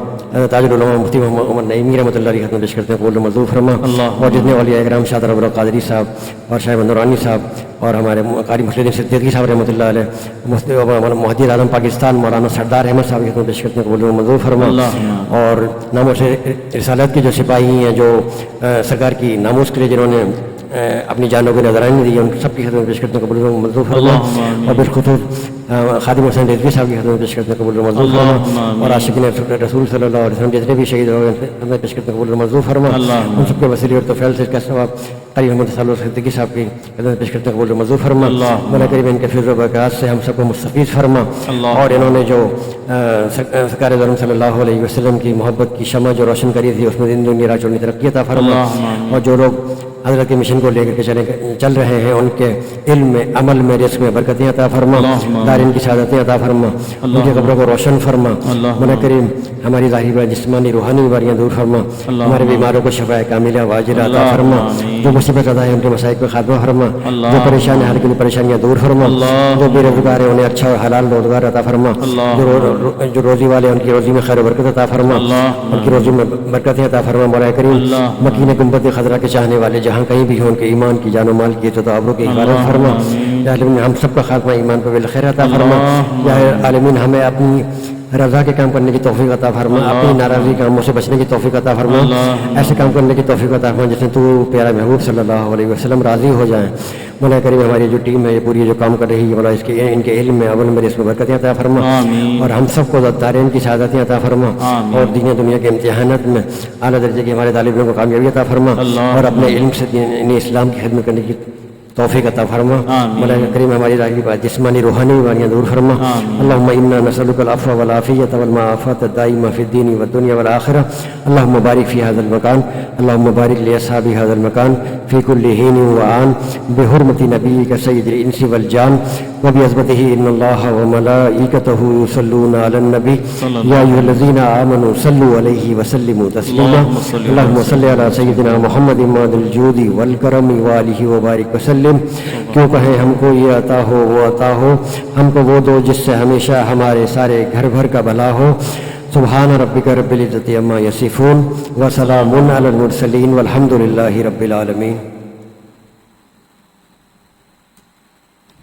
تاج العلماء مفتی محمد عمر نعیمی رحمۃ اللہ علیہ خدمت پیش کرتے ہیں، قبول منظور فرما۔ اور جتنے اولیاء کرام شاہ ابو قادری صاحب اور شاہ نورانی صاحب اور ہمارے قاری مسلم صدیقی صاحب رحمۃ اللہ علیہ، مہدی اعظم پاکستان مولانا سردار احمد صاحب کی خدمت پیش کرتے ہیں، قبول منظور فرما۔ اور ناموس رسالت کے جو سپاہی ہیں جو سرکار کی ناموس کے لیے جنہوں نے اپنی جانوں کو نظرانی دی، ان سب کی خدمت پیش کرتے ہیں، قبول منظور فرما۔ اور بالخصوص خادم حسین رضوی صاحب کی خدمت پیش کرتے ہیں، قبول منظور فرما۔ اور عاشقین رسول صلی اللہ علیہ وسلم جتنے بھی شہید ہوئے خدمت پیش کرتے ہیں، قبول منظور فرما۔ ان سب کے وسیلے اور توفیق سے اس کا ثواب قاری محمد صلی صدیقی صاحب کی خدمت پیش کرتے ہیں، قبول منظور فرما۔ مولا کریم ان کے فضل و برکات سے ہم سب کو مستفیض فرما۔ اور انہوں نے جو سرکار دو عالم صلی اللہ علیہ وسلم کی محبت کی شمع جو روشن کری تھی، اس میں دن دنیا چڑھنی ترقی عطا فرما۔ اور جو لوگ حضرت کے مشن کو لے کر کے چل رہے ہیں، ان کے علم میں، عمل میں، رزق میں برکتیں عطا فرما، دارین کی سعادتیں عطا فرما، ان کی قبروں کو روشن فرما۔ مولا کریم ہماری ظاہری جسمانی روحانی بیماریاں دور فرما، ہمارے بیماروں کو شفاء کاملہ واجلہ عطا فرما، جو مصیبت عطا ہے ان کے مسائل کو خاتمہ فرما، جو پریشان ہے ہر کی پریشانیاں دور فرما، جو بے روزگار ہیں انہیں اچھا اور حلال روزگار عطا فرما، جو روزی والے ان کی روزی میں خیر و برکت عطا فرما، ان کی روزی میں برکتیں عطا فرما۔ مولا کریم مکین گنبد خضرا کے چاہنے والے جہاں کہیں بھی ہوں ان کے ایمان کی جان و مال کی عزت و آبرو کی حفاظت فرما۔ یا عالمین ہم سب کا خاتمہ ایمان پر بالخیر عطا فرما۔ یا عالمین ہمیں اپنی رضا کے کام کرنے کی توفیق عطا فرما، اپنی ناراضی کاموں سے بچنے کی توفیق عطا فرما، ایسے کام کرنے کی توفیق عطا فرما جس میں تو پیارا محبوب صلی اللہ علیہ وسلم راضی ہو جائیں۔ مولا کریم ہماری جو ٹیم ہے یہ پوری جو کام کر رہی ہے، مولا اس کے ان کے علم میں عمل میں اس میں برکتیں عطا فرما، اور ہم سب کو دارین کی سعادتیں عطا فرما، اور دین دنیا کے امتحانات میں اعلیٰ درجے کے ہمارے طالب علموں کو کامیابی عطا فرما، اور اپنے علم سے دین اسلام کی خدمت کرنے کی توفیق عطا فرما۔ مولا کریم ہماری جسمانی روحانی بیماریاں دور فرما۔ اللهم انا نسألك العفو والعافية والمعافاة الدائمة في الدين والدنيا والآخرة۔ اللهم بارك في هذا المكان، اللهم بارك لأصحاب هذا المكان في كل حين وآن بحرمة نبيك سيد الإنس والجان وبعظمته إن الله وملائكته يصلون على النبي يا أيها الذين آمنوا صلوا عليه وسلموا تسليما۔ اللهم صل على سيدنا محمد ماد الجود والکرم وآلہ وبارک وسلم۔ کیوں کہیں ہم کو یہ عطا ہو وہ عطا ہو، ہم کو وہ دو جس سے ہمیشہ ہمارے سارے گھر بھر کا بھلا ہو۔ سبحان ربک رب العزة عما یصفون وسلام علی المرسلین والحمد للہ رب العالمین۔